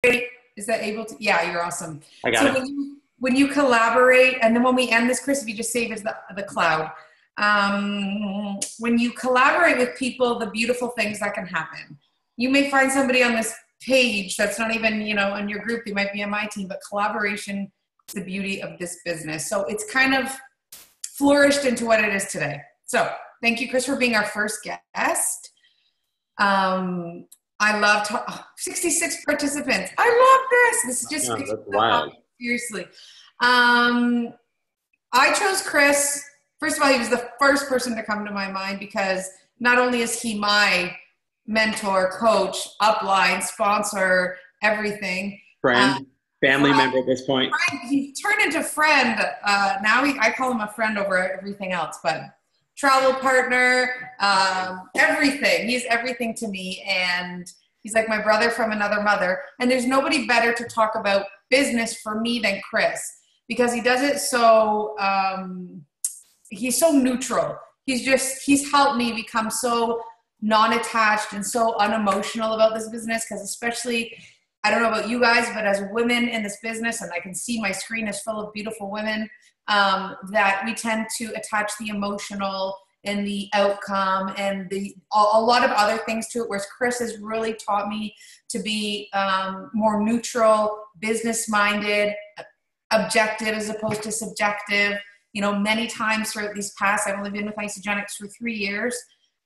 Is that able to? Yeah, you're awesome. I got So it. when you collaborate, and then when we end this, Chris, if you just save as the cloud, when you collaborate with people, the beautiful things that can happen. You may find somebody on this page that's not even, you know, in your group. They might be on my team, but collaboration is the beauty of this business. So it's kind of flourished into what it is today. So thank you, Chris, for being our first guest. I love 66 participants. I love this. This is just that's wild. Seriously. I chose Chris. First of all, he was the first person to come to my mind because not only is he my mentor, coach, upline, sponsor, everything. Friend, family member at this point. He turned into friend. Now I call him a friend over everything else, but travel partner, everything. He's everything to me, and he's like my brother from another mother. And there's nobody better to talk about business for me than Chris, because he does it so, he's so neutral. He's helped me become so non-attached and so unemotional about this business, because especially, I don't know about you guys, but as women in this business, and I can see my screen is full of beautiful women, that we tend to attach the emotional and the outcome and a lot of other things to it, whereas Chris has really taught me to be more neutral, business-minded, objective as opposed to subjective. You know, many times throughout these past, I've only been with Isogenics for 3 years.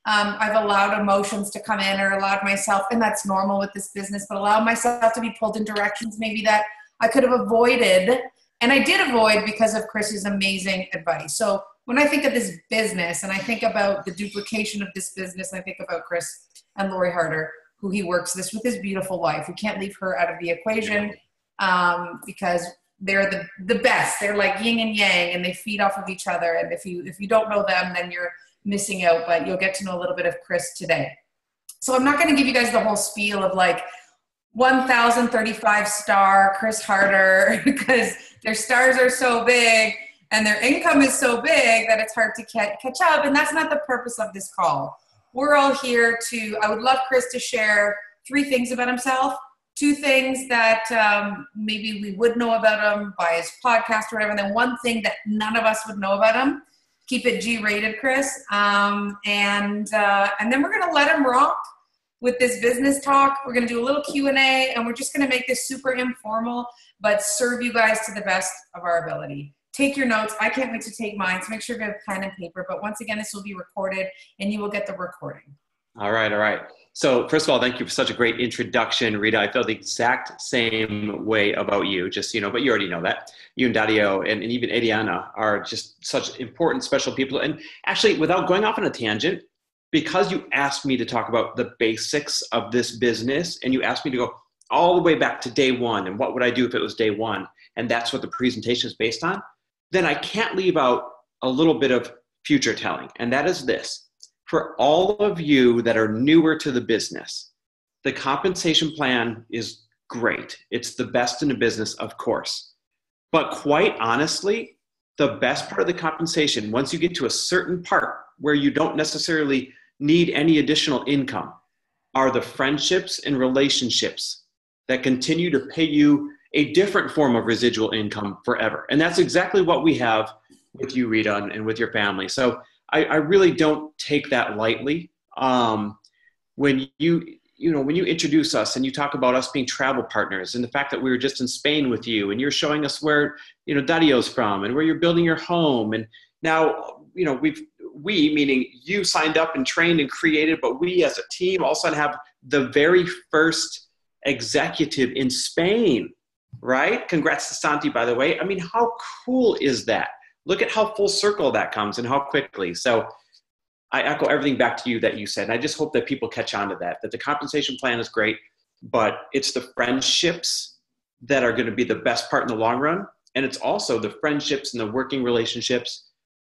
I've allowed emotions to come in, or allowed myself, and that's normal with this business, but allowed myself to be pulled in directions maybe that I could have avoided. And I did avoid because of Chris's amazing advice. So when I think of this business and I think about the duplication of this business, I think about Chris and Lori Harder, who he works this with his beautiful wife. We can't leave her out of the equation because they're the best. They're like yin and yang, and they feed off of each other. And if you don't know them, then you're missing out, but you'll get to know a little bit of Chris today. So I'm not going to give you guys the whole spiel of like 1,035 star Chris Harder, because their stars are so big and their income is so big that it's hard to catch up. And that's not the purpose of this call. We're all here I would love Chris to share 3 things about himself, 2 things that maybe we would know about him by his podcast or whatever, and then 1 thing that none of us would know about him. Keep it G-rated, Chris. And then we're going to let him rock with this business talk. We're going to do a little Q&A, and we're just going to make this super informal, but serve you guys to the best of our ability. Take your notes. I can't wait to take mine, so make sure you have pen and paper. But once again, this will be recorded, and you will get the recording. All right. So first of all, thank you for such a great introduction, Rita. I feel the exact same way about you, just, but you already know that. You and Dario and even Adiana are just such important, special people. And actually, without going off on a tangent, because you asked me to talk about the basics of this business, and you asked me to go all the way back to day one, and what would I do if it was day one, and that's what the presentation is based on, then I can't leave out a little bit of future telling. And that is this. For all of you that are newer to the business, the compensation plan is great. It's the best in the business, of course. But quite honestly, the best part of the compensation, once you get to a certain part where you don't necessarily need any additional income, are the friendships and relationships that continue to pay you a different form of residual income forever. And that's exactly what we have with you, Rita, and with your family. So I really don't take that lightly. When you introduce us and you talk about us being travel partners, and the fact that we were just in Spain with you, and you're showing us where, Dario's from and where you're building your home. And now, we, meaning you signed up and trained and created, but we as a team all of a sudden have the very first executive in Spain, right? Congrats to Santi, by the way. I mean, how cool is that? Look at how full circle that comes and how quickly. So I echo everything back to you that you said. And I just hope that people catch on to that the compensation plan is great, but it's the friendships that are going to be the best part in the long run. And it's also the friendships and the working relationships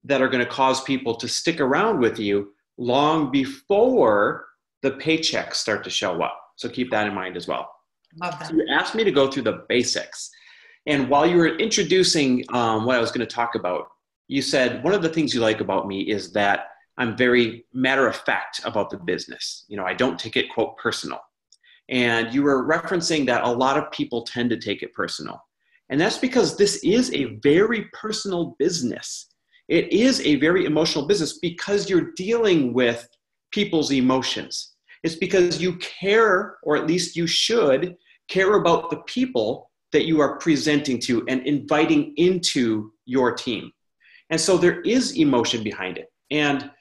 that are going to cause people to stick around with you long before the paychecks start to show up. So keep that in mind as well. Love that. So you asked me to go through the basics. And while you were introducing what I was going to talk about, you said one of the things you like about me is that I'm very matter of fact about the business. I don't take it, quote, personal. And you were referencing that a lot of people tend to take it personal. And that's because this is a very personal business. It is a very emotional business because you're dealing with people's emotions. It's because you care, or at least you should care about the people that you are presenting to and inviting into your team. And so there is emotion behind it. And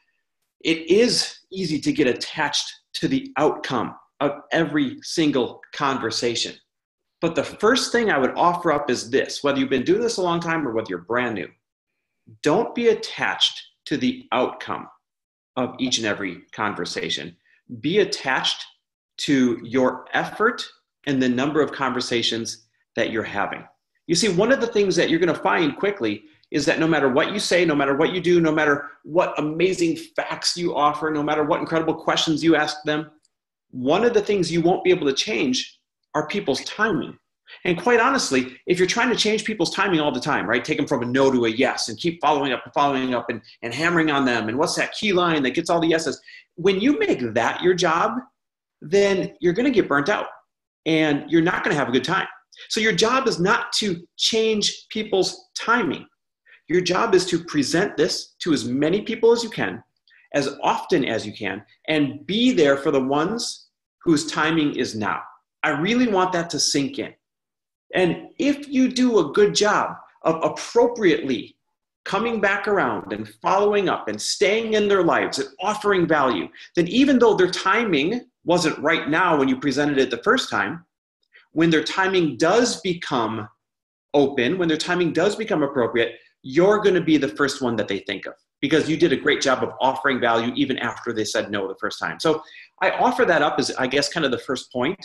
it is easy to get attached to the outcome of every single conversation. But the first thing I would offer up is this, whether you've been doing this a long time or whether you're brand new, don't be attached to the outcome of each and every conversation. Be attached to your effort and the number of conversations that you're having. You see, one of the things that you're going to find quickly is that no matter what you say, no matter what you do, no matter what amazing facts you offer, no matter what incredible questions you ask them, one of the things you won't be able to change are people's timing. And quite honestly, if you're trying to change people's timing all the time, right, take them from a no to a yes and keep following up and hammering on them, and what's that key line that gets all the yeses, when you make that your job, then you're going to get burnt out and you're not going to have a good time. So your job is not to change people's timing. Your job is to present this to as many people as you can, as often as you can, and be there for the ones whose timing is now. I really want that to sink in. And if you do a good job of appropriately coming back around and following up and staying in their lives and offering value, then even though their timing wasn't right now when you presented it the first time, when their timing does become open, when their timing does become appropriate, you're going to be the first one that they think of because you did a great job of offering value even after they said no the first time. So I offer that up as, I guess, kind of the first point,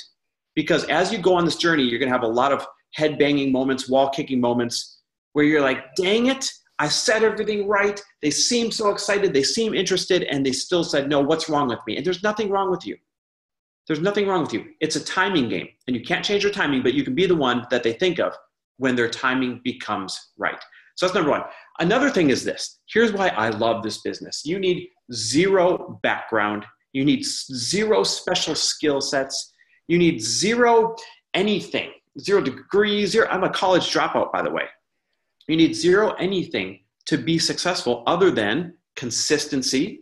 because as you go on this journey, you're going to have a lot of head-banging moments, wall-kicking moments where you're like, dang it, I said everything right. They seem so excited. They seem interested, and they still said, no, what's wrong with me? And there's nothing wrong with you. There's nothing wrong with you. It's a timing game, and you can't change your timing, but you can be the one that they think of when their timing becomes right. So that's number one. Another thing is this. Here's why I love this business. You need zero background. You need zero special skill sets. You need zero anything, 0 degrees, zero. I'm a college dropout, by the way. You need zero anything to be successful other than consistency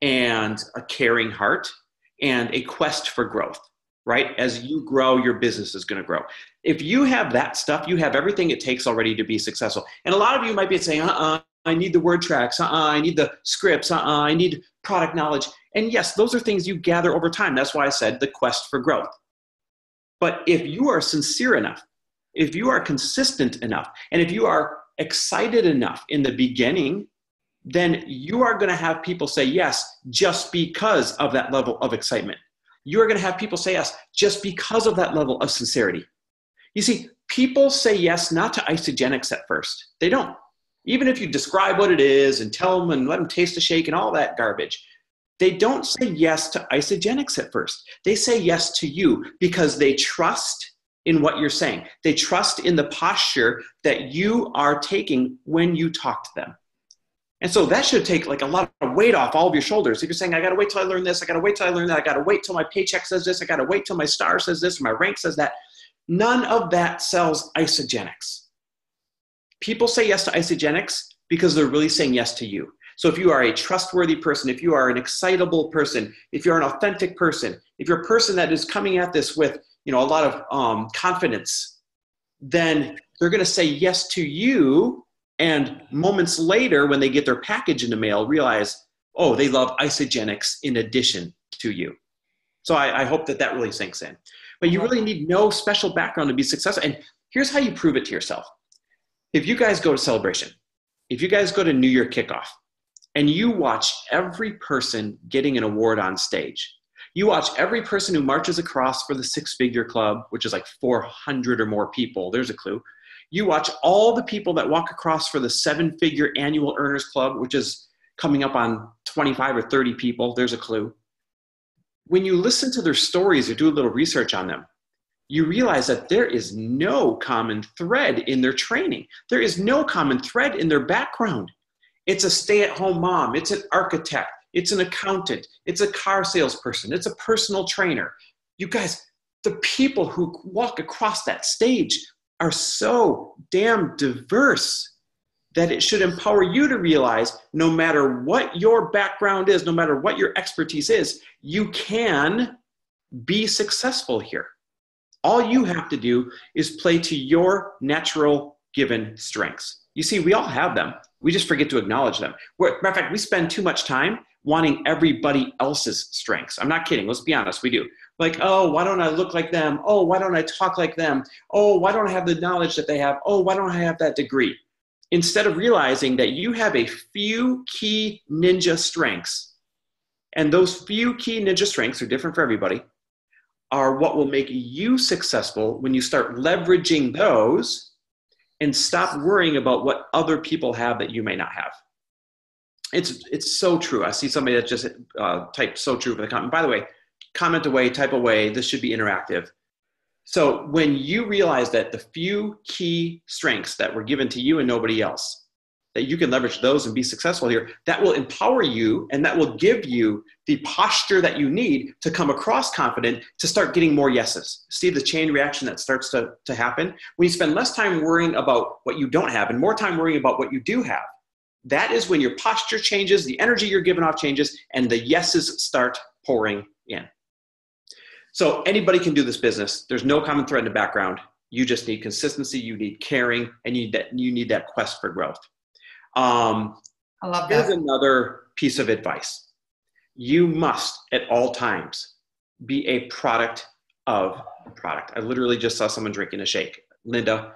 and a caring heart and a quest for growth, right? As you grow, your business is going to grow. If you have that stuff, you have everything it takes already to be successful. And a lot of you might be saying, I need the word tracks. I need the scripts. I need product knowledge. And yes, those are things you gather over time. That's why I said the quest for growth. But if you are sincere enough, if you are consistent enough, and if you are excited enough in the beginning, then you are going to have people say yes just because of that level of excitement. You are going to have people say yes just because of that level of sincerity. You see, people say yes not to Isagenix at first. They don't. Even if you describe what it is and tell them and let them taste the shake and all that garbage, they don't say yes to Isagenix at first. They say yes to you because they trust in what you're saying. They trust in the posture that you are taking when you talk to them. And so that should take like a lot of weight off all of your shoulders. If you're saying, I got to wait till I learn this, I got to wait till I learn that, I got to wait till my paycheck says this, I got to wait till my star says this, or my rank says that. None of that sells Isagenix. People say yes to Isagenix because they're really saying yes to you. So if you are a trustworthy person, if you are an excitable person, if you're an authentic person, if you're a person that is coming at this with, a lot of confidence, then they're going to say yes to you. And moments later, when they get their package in the mail, realize, oh, they love Isagenix in addition to you. So I hope that really sinks in. But you really need no special background to be successful. And here's how you prove it to yourself. If you guys go to Celebration, if you guys go to New Year Kickoff, and you watch every person getting an award on stage, you watch every person who marches across for the 6-figure club, which is like 400 or more people, there's a clue. You watch all the people that walk across for the 7-figure annual earners club, which is coming up on 25 or 30 people. There's a clue. When you listen to their stories or do a little research on them, you realize that there is no common thread in their training. There is no common thread in their background. It's a stay-at-home mom. It's an architect. It's an accountant. It's a car salesperson. It's a personal trainer. You guys, the people who walk across that stage are so damn diverse that it should empower you to realize no matter what your background is, no matter what your expertise is, you can be successful here. All you have to do is play to your natural given strengths. You see, we all have them. We just forget to acknowledge them. Matter of fact, we spend too much time wanting everybody else's strengths. I'm not kidding. Let's be honest. We do. Like, oh, why don't I look like them? Oh, why don't I talk like them? Oh, why don't I have the knowledge that they have? Oh, why don't I have that degree? Instead of realizing that you have a few key ninja strengths, and those few key ninja strengths are different for everybody, are what will make you successful when you start leveraging those and stop worrying about what other people have that you may not have. It's so true. I see somebody that just typed so true for the comment. By the way, comment away, type away. This should be interactive. So when you realize that the few key strengths that were given to you and nobody else, that you can leverage those and be successful here, that will empower you and that will give you the posture that you need to come across confident to start getting more yeses. See the chain reaction that starts to happen? When you spend less time worrying about what you don't have and more time worrying about what you do have, that is when your posture changes, the energy you're giving off changes, and the yeses start pouring in. So anybody can do this business. There's no common thread in the background. You just need consistency, you need caring, and you need that quest for growth. I love that. Here's another piece of advice. You must at all times be a product of the product. I literally just saw someone drinking a shake. Linda,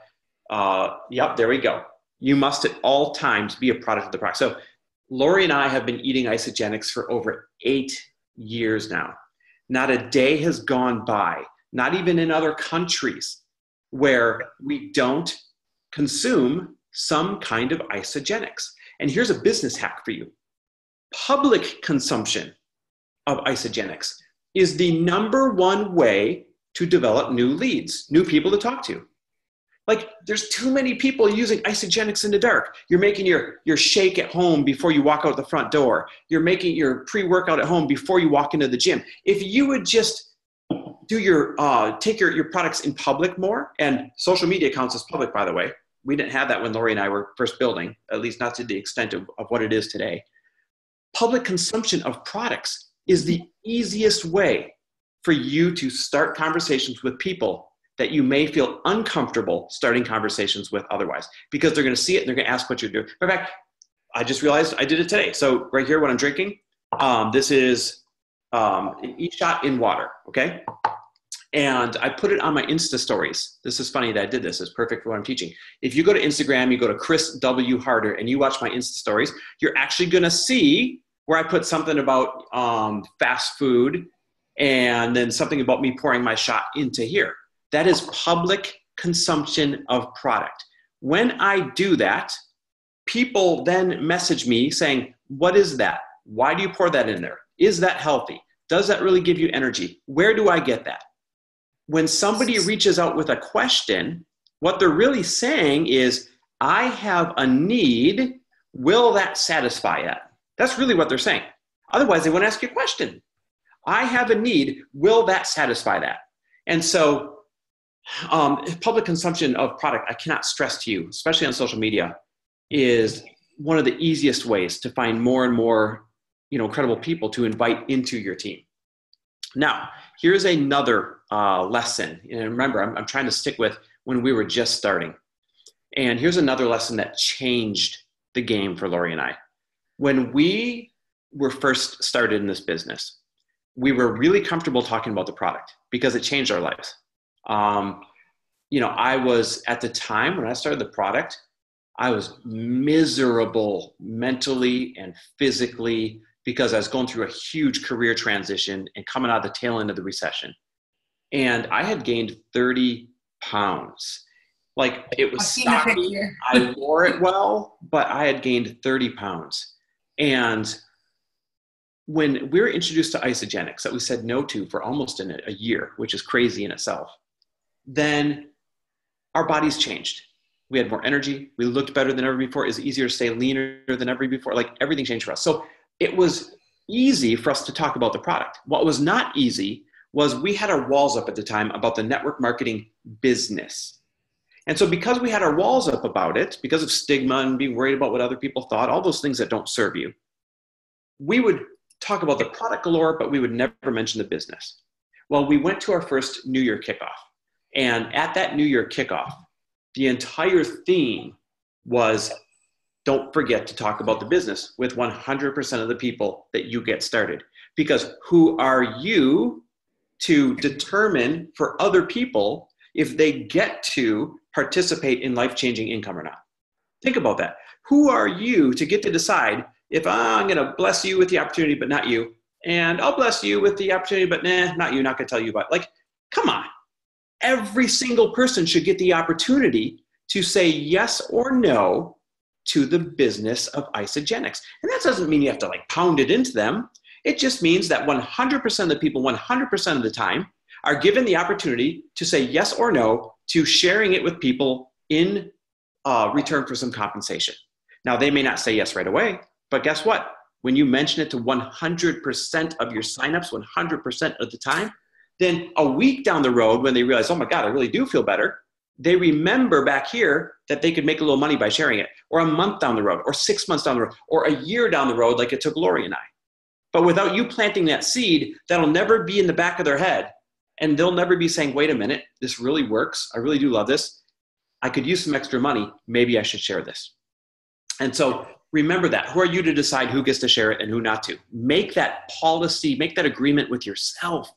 yep, there we go. You must at all times be a product of the product. So Lori and I have been eating Isagenix for over 8 years now. Not a day has gone by, not even in other countries, where we don't consume some kind of Isagenix. And here's a business hack for you. Public consumption of Isagenix is the #1 way to develop new leads, new people to talk to. Like, there's too many people using Isagenix in the dark. You're making your shake at home before you walk out the front door. You're making your pre-workout at home before you walk into the gym. If you would just do take your products in public more, and social media counts as public, by the way. We didn't have that when Lori and I were first building, at least not to the extent of what it is today. Public consumption of products is the easiest way for you to start conversations with people that you may feel uncomfortable starting conversations with otherwise, because they're going to see it and they're going to ask what you're doing. In fact, I just realized I did it today. So right here, what I'm drinking, this is an e-shot in water, okay? And I put it on my Insta stories. This is funny that I did this. It's perfect for what I'm teaching. If you go to Instagram, you go to Chris W. Harder, and you watch my Insta stories, you're actually going to see where I put something about fast food and then something about me pouring my shot into here. That is public consumption of product. When I do that, people then message me saying, what is that? Why do you pour that in there? Is that healthy? Does that really give you energy? Where do I get that? When somebody reaches out with a question, what they're really saying is, I have a need. Will that satisfy it? That's really what they're saying. Otherwise, they wouldn't ask you a question. I have a need. Will that satisfy that? And so public consumption of product, I cannot stress to you, especially on social media, is one of the easiest ways to find more and more credible people to invite into your team. Now, here's another lesson. And remember, I'm trying to stick with when we were just starting. And here's another lesson that changed the game for Lori and I. When we were first started in this business, we were really comfortable talking about the product because it changed our lives. I was, at the time when I started the product, I was miserable mentally and physically because I was going through a huge career transition and coming out of the tail end of the recession. And I had gained 30 pounds. Like, it was stocky. I wore it well, but I had gained 30 pounds. And when we were introduced to Isagenix, that we said no to for almost a year, which is crazy in itself, then our bodies changed. We had more energy. We looked better than ever before. It was easier to stay leaner than ever before. Like, everything changed for us. So it was easy for us to talk about the product. What was not easy was we had our walls up at the time about the network marketing business. And so because we had our walls up about it, because of stigma and being worried about what other people thought, all those things that don't serve you, we would talk about the product galore, but we would never mention the business. Well, we went to our first New Year kickoff. And at that New Year kickoff, the entire theme was, don't forget to talk about the business with 100% of the people that you get started. Because who are you to determine for other people if they get to participate in life-changing income or not? Think about that. Who are you to get to decide if I'm going to bless you with the opportunity, but not you, and I'll bless you with the opportunity, but not you, not going to tell you about it. Like, come on. Every single person should get the opportunity to say yes or no to the business of Isagenix. And that doesn't mean you have to like pound it into them. It just means that 100% of the people, 100% of the time, are given the opportunity to say yes or no to sharing it with people in return for some compensation. Now, they may not say yes right away, but guess what? When you mention it to 100% of your signups, 100% of the time, then a week down the road when they realize, oh my God, I really do feel better, they remember back here that they could make a little money by sharing it, or a month down the road, or 6 months down the road, or a year down the road like it took Lori and I. But without you planting that seed, that'll never be in the back of their head. And they'll never be saying, wait a minute, this really works. I really do love this. I could use some extra money. Maybe I should share this. And so remember that. Who are you to decide who gets to share it and who not to? Make that policy, make that agreement with yourself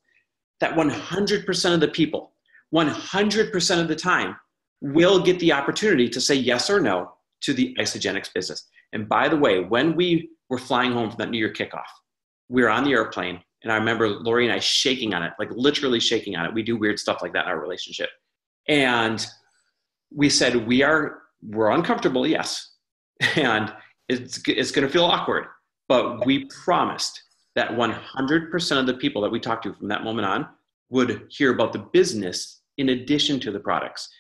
that 100% of the people, 100% of the time will get the opportunity to say yes or no to the Isagenix business. And by the way, when we were flying home from that New Year kickoff, we were on the airplane, and I remember Lori and I shaking on it, like literally shaking on it. We do weird stuff like that in our relationship. And we said, we're uncomfortable, yes. And it's going to feel awkward, but we promised that 100% of the people that we talked to from that moment on would hear about the business in addition to the products.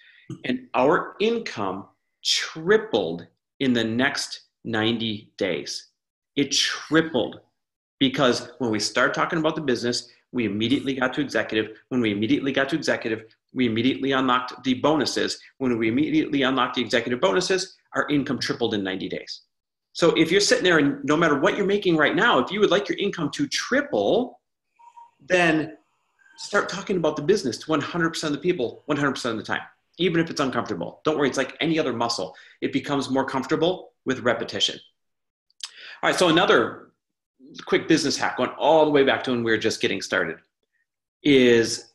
And our income tripled in the next 90 days. It tripled because when we started talking about the business, we immediately got to executive. When we immediately got to executive, we immediately unlocked the bonuses. When we immediately unlocked the executive bonuses, our income tripled in 90 days. So if you're sitting there and no matter what you're making right now, if you would like your income to triple, then start talking about the business to 100% of the people, 100% of the time, even if it's uncomfortable. Don't worry, it's like any other muscle. It becomes more comfortable with repetition. All right, so another quick business hack, going all the way back to when we were just getting started, is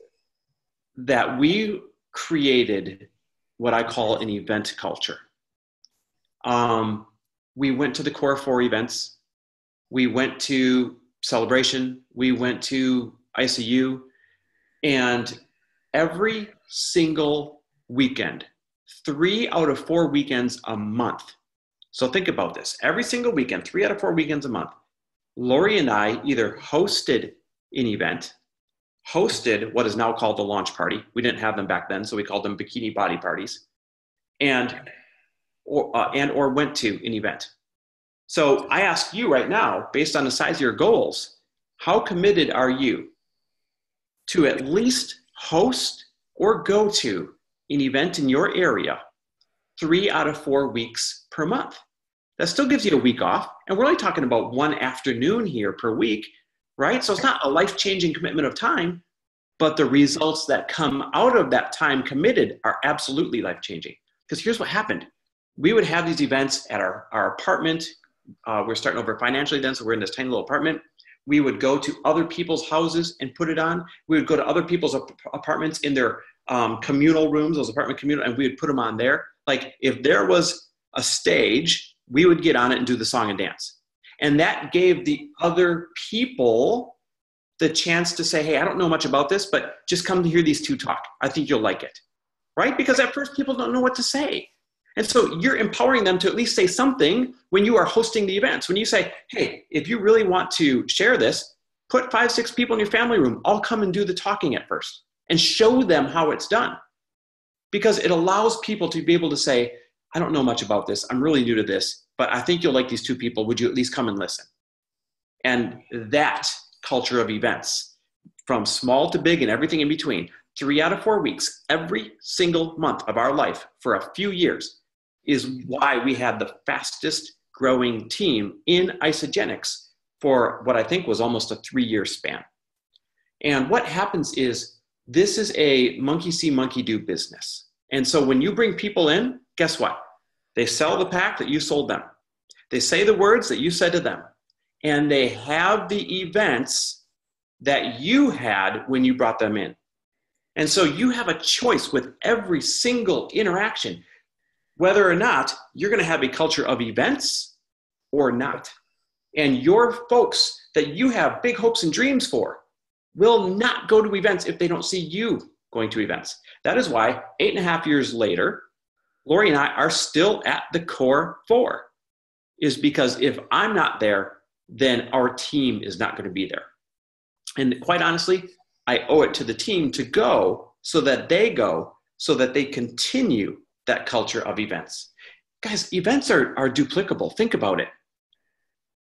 that we created what I call an event culture. We went to the Core 4 events. We went to Celebration. We went to ICU. And every single weekend, 3 out of 4 weekends a month. So think about this. Every single weekend, 3 out of 4 weekends a month, Lori and I either hosted an event, hosted what is now called the launch party. We didn't have them back then, so we called them bikini body parties, or went to an event. So I ask you right now, based on the size of your goals, how committed are you to at least host or go to an event in your area 3 out of 4 weeks per month? That still gives you a week off. And we're only talking about one afternoon here per week, right? So it's not a life-changing commitment of time, but the results that come out of that time committed are absolutely life-changing. Because here's what happened. We would have these events at our apartment. We're starting over financially then, so we're in this tiny little apartment. We would go to other people's houses and put it on. We would go to other people's apartments in their communal rooms, those apartment communal, and we would put them on there. Like if there was a stage, we would get on it and do the song and dance. And that gave the other people the chance to say, hey, I don't know much about this, but just come to hear these two talk. I think you'll like it, right? Because at first people don't know what to say. And so you're empowering them to at least say something when you are hosting the events. When you say, hey, if you really want to share this, put 5, 6 people in your family room. I'll come and do the talking at first and show them how it's done. Because it allows people to be able to say, I don't know much about this. I'm really new to this, but I think you'll like these 2 people. Would you at least come and listen? And that culture of events from small to big and everything in between, 3 out of 4 weeks, every single month of our life for a few years is why we had the fastest growing team in Isagenix for what I think was almost a 3-year span. And what happens is this is a monkey see, monkey do business. And so when you bring people in, guess what? They sell the pack that you sold them. They say the words that you said to them. And they have the events that you had when you brought them in. And so you have a choice with every single interaction, whether or not you're going to have a culture of events or not. And your folks that you have big hopes and dreams for will not go to events if they don't see you going to events. That is why 8.5 years later, Lori and I are still at the core 4, is because if I'm not there, then our team is not going to be there. And quite honestly, I owe it to the team to go so that they continue that culture of events. Guys, events are duplicable. Think about it.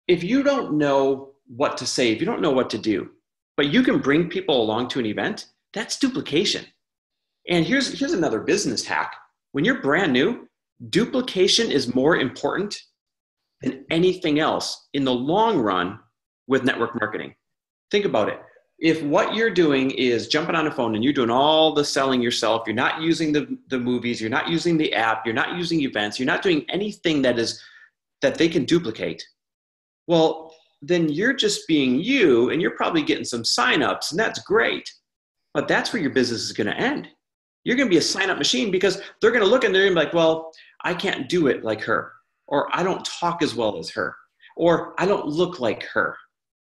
If you don't know what to say, if you don't know what to do, but you can bring people along to an event, that's duplication. And here's another business hack. When you're brand new, duplication is more important than anything else in the long run with network marketing. Think about it. If what you're doing is jumping on a phone and you're doing all the selling yourself, you're not using the movies, you're not using the app, you're not using events, you're not doing anything that they can duplicate, well, then you're just being you, and you're probably getting some signups, and that's great. But that's where your business is going to end. You're going to be a sign-up machine because they're going to look and they're going to be like, well, I can't do it like her, or I don't talk as well as her, or I don't look like her.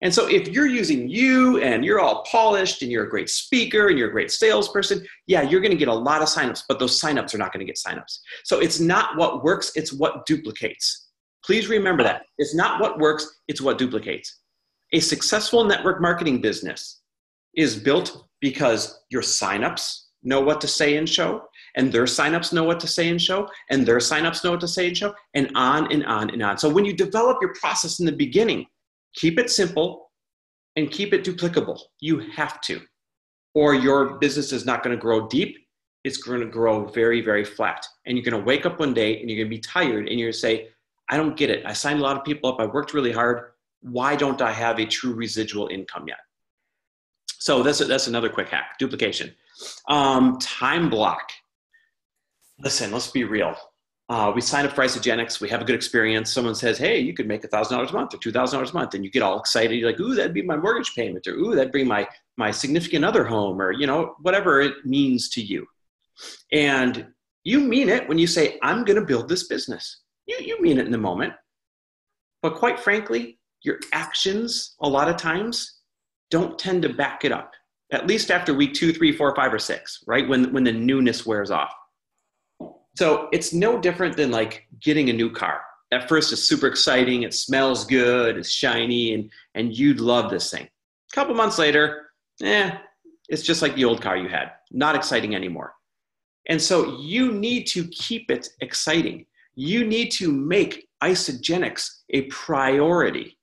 And so if you're using you and you're all polished and you're a great speaker and you're a great salesperson, yeah, you're going to get a lot of signups, but those signups are not going to get signups. So it's not what works, it's what duplicates. Please remember that. It's not what works, it's what duplicates. A successful network marketing business is built because your signups know what to say and show, and their signups know what to say and show, and their signups know what to say and show, and on and on and on. So when you develop your process in the beginning, keep it simple and keep it duplicable. You have to, or your business is not going to grow deep. It's going to grow very, very flat. And you're going to wake up one day and you're going to be tired and you're going to say, I don't get it. I signed a lot of people up. I worked really hard. Why don't I have a true residual income yet? So that's another quick hack, duplication. Time block. Listen, let's be real. We sign up for Isagenix. We have a good experience. Someone says, hey, you could make $1,000 a month or $2,000 a month. And you get all excited. You're like, ooh, that'd be my mortgage payment. Or ooh, that'd bring my significant other home, or, whatever it means to you. And you mean it when you say, I'm going to build this business. You mean it in the moment. But quite frankly, your actions a lot of times don't tend to back it up, at least after week 2, 3, 4, 5, or 6, right? When the newness wears off. So it's no different than like getting a new car. At first it's super exciting. It smells good. It's shiny and you'd love this thing. A couple months later, it's just like the old car you had. Not exciting anymore. And so you need to keep it exciting. You need to make Isagenix a priority.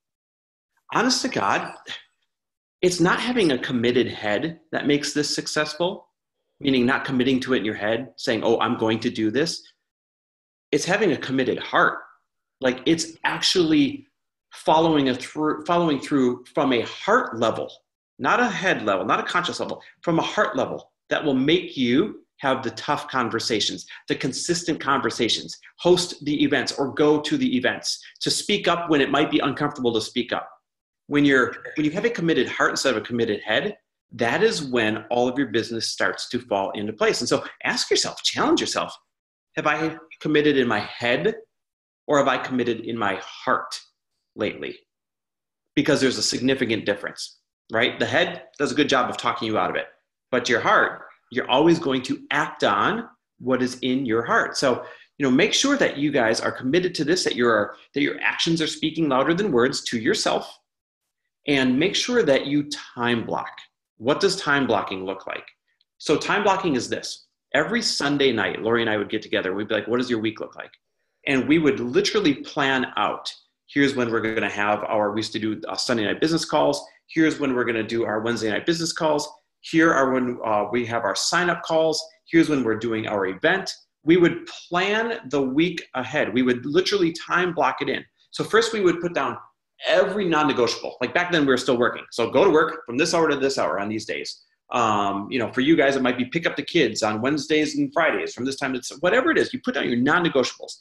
Honest to God, it's not having a committed head that makes this successful, meaning not committing to it in your head, saying, oh, I'm going to do this. It's having a committed heart. Like it's actually following through from a heart level, not a head level, not a conscious level, from a heart level that will make you have the tough conversations, the consistent conversations, host the events or go to the events, to speak up when it might be uncomfortable to speak up. When you have a committed heart instead of a committed head, that is when all of your business starts to fall into place. And so ask yourself, challenge yourself, have I committed in my head or have I committed in my heart lately? Because there's a significant difference, right? The head does a good job of talking you out of it, but your heart, you're always going to act on what is in your heart. So, make sure that you guys are committed to this, that your actions are speaking louder than words to yourself, and make sure that you time block. What does time blocking look like? So time blocking is this. Every Sunday night, Lori and I would get together. We'd be like, what does your week look like? And we would literally plan out, here's when we're going to have we used to do Sunday night business calls. Here's when we're going to do our Wednesday night business calls. Here are when we have our sign-up calls. Here's when we're doing our event. We would plan the week ahead. We would literally time block it in. So first we would put down every non-negotiable. Like back then we were still working. So go to work from this hour to this hour on these days. For you guys, it might be pick up the kids on Wednesdays and Fridays from this time to whatever it is. You put down your non-negotiables.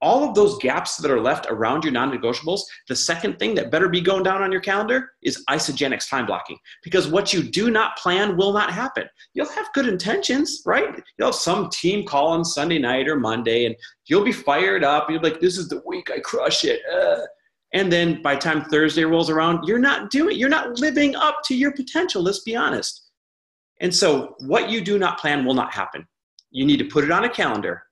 All of those gaps that are left around your non-negotiables, the second thing that better be going down on your calendar is Isagenix time blocking. Because what you do not plan will not happen. You'll have good intentions, right? You'll have some team call on Sunday night or Monday, and you'll be fired up. You'll be like, this is the week I crush it. And then by the time Thursday rolls around, you're not living up to your potential, let's be honest. And so what you do not plan will not happen. You need to put it on a calendar.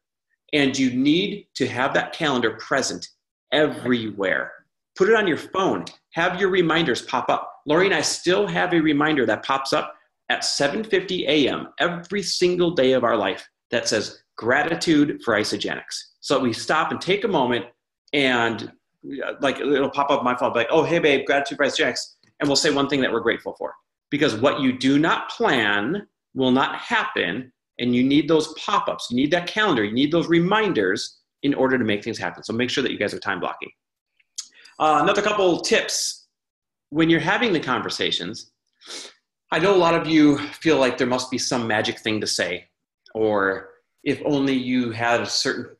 And you need to have that calendar present everywhere. Put it on your phone. Have your reminders pop up. Lori and I still have a reminder that pops up at 7:50 a.m. every single day of our life that says gratitude for Isagenix. So we stop and take a moment and it'll pop up on my phone like, oh, hey babe, gratitude for Isagenix. And we'll say one thing that we're grateful for. Because what you do not plan will not happen. And you need those pop-ups, you need that calendar, you need those reminders in order to make things happen. So make sure that you guys are time blocking. Another couple tips. When you're having the conversations, I know a lot of you feel like there must be some magic thing to say, or if only you had a certain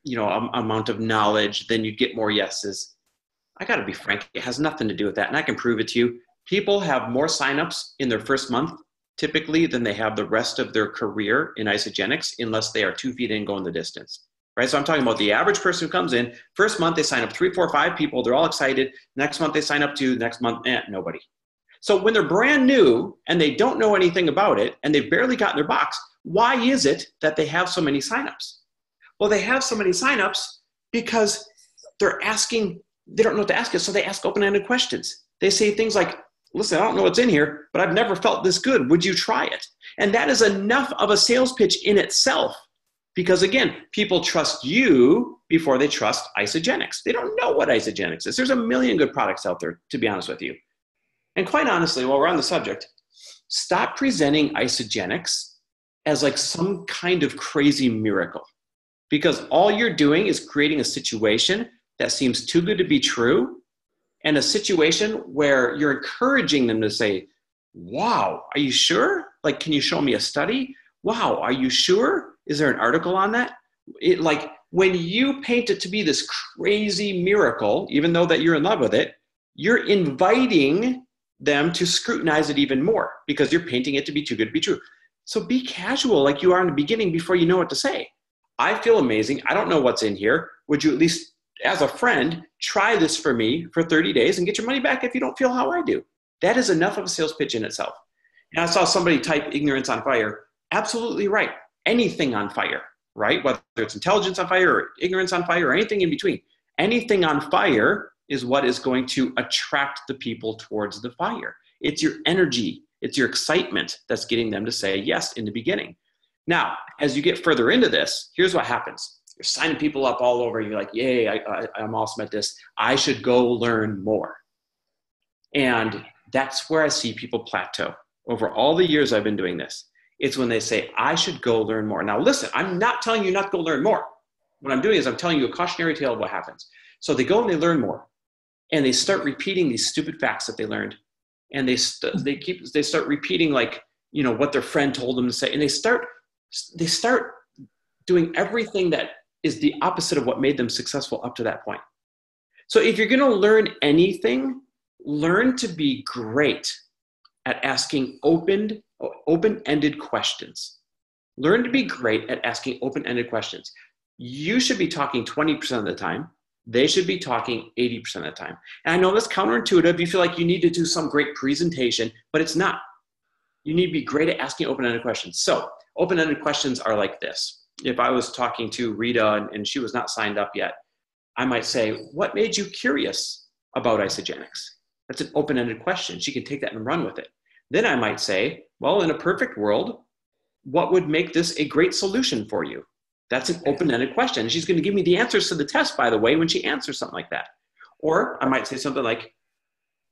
amount of knowledge, then you'd get more yeses. I gotta be frank, it has nothing to do with that, and I can prove it to you. People have more signups in their first month typically than they have the rest of their career in Isagenix, unless they are 2 feet in going the distance, right? So I'm talking about the average person who comes in, first month they sign up 3, 4, 5 people, they're all excited. Next month they sign up 2, next month, nobody. So when they're brand new and they don't know anything about it and they've barely gotten their box, why is it that they have so many signups? Well, they have so many signups because they don't know what to ask it, so they ask open-ended questions. They say things like, listen, I don't know what's in here, but I've never felt this good. Would you try it? And that is enough of a sales pitch in itself. Because again, people trust you before they trust Isagenix. They don't know what Isagenix is. There's a million good products out there, to be honest with you. And quite honestly, while we're on the subject, stop presenting Isagenix as like some kind of crazy miracle. Because all you're doing is creating a situation that seems too good to be true, and a situation where you're encouraging them to say, wow, are you sure? Like, can you show me a study? Wow, are you sure? Is there an article on that? When you paint it to be this crazy miracle, even though that you're in love with it, you're inviting them to scrutinize it even more because you're painting it to be too good to be true. So be casual like you are in the beginning before you know what to say. I feel amazing. I don't know what's in here. Would you at least, as a friend, try this for me for 30 days and get your money back if you don't feel how I do? That is enough of a sales pitch in itself. And I saw somebody type ignorance on fire. Absolutely right. Anything on fire, right? Whether it's intelligence on fire or ignorance on fire or anything in between. Anything on fire is what is going to attract the people towards the fire. It's your energy. It's your excitement that's getting them to say yes in the beginning. Now, as you get further into this, here's what happens. You're signing people up all over. You're like, yay, I'm awesome at this. I should go learn more. And that's where I see people plateau. Over all the years I've been doing this, it's when they say, I should go learn more. Now listen, I'm not telling you not to go learn more. What I'm doing is I'm telling you a cautionary tale of what happens. So they go and they learn more. And they start repeating these stupid facts that they learned. And they start repeating what their friend told them to say. And they start doing everything that is the opposite of what made them successful up to that point. So if you're going to learn anything, learn to be great at asking open-ended questions. Learn to be great at asking open-ended questions. You should be talking 20% of the time. They should be talking 80% of the time. And I know that's counterintuitive. You feel like you need to do some great presentation, but it's not. You need to be great at asking open-ended questions. So open-ended questions are like this. If I was talking to Rita and she was not signed up yet, I might say, what made you curious about Isagenix? That's an open-ended question. She can take that and run with it. Then I might say, well, in a perfect world, what would make this a great solution for you? That's an open-ended question. And she's going to give me the answers to the test, by the way, when she answers something like that. Or I might say something like,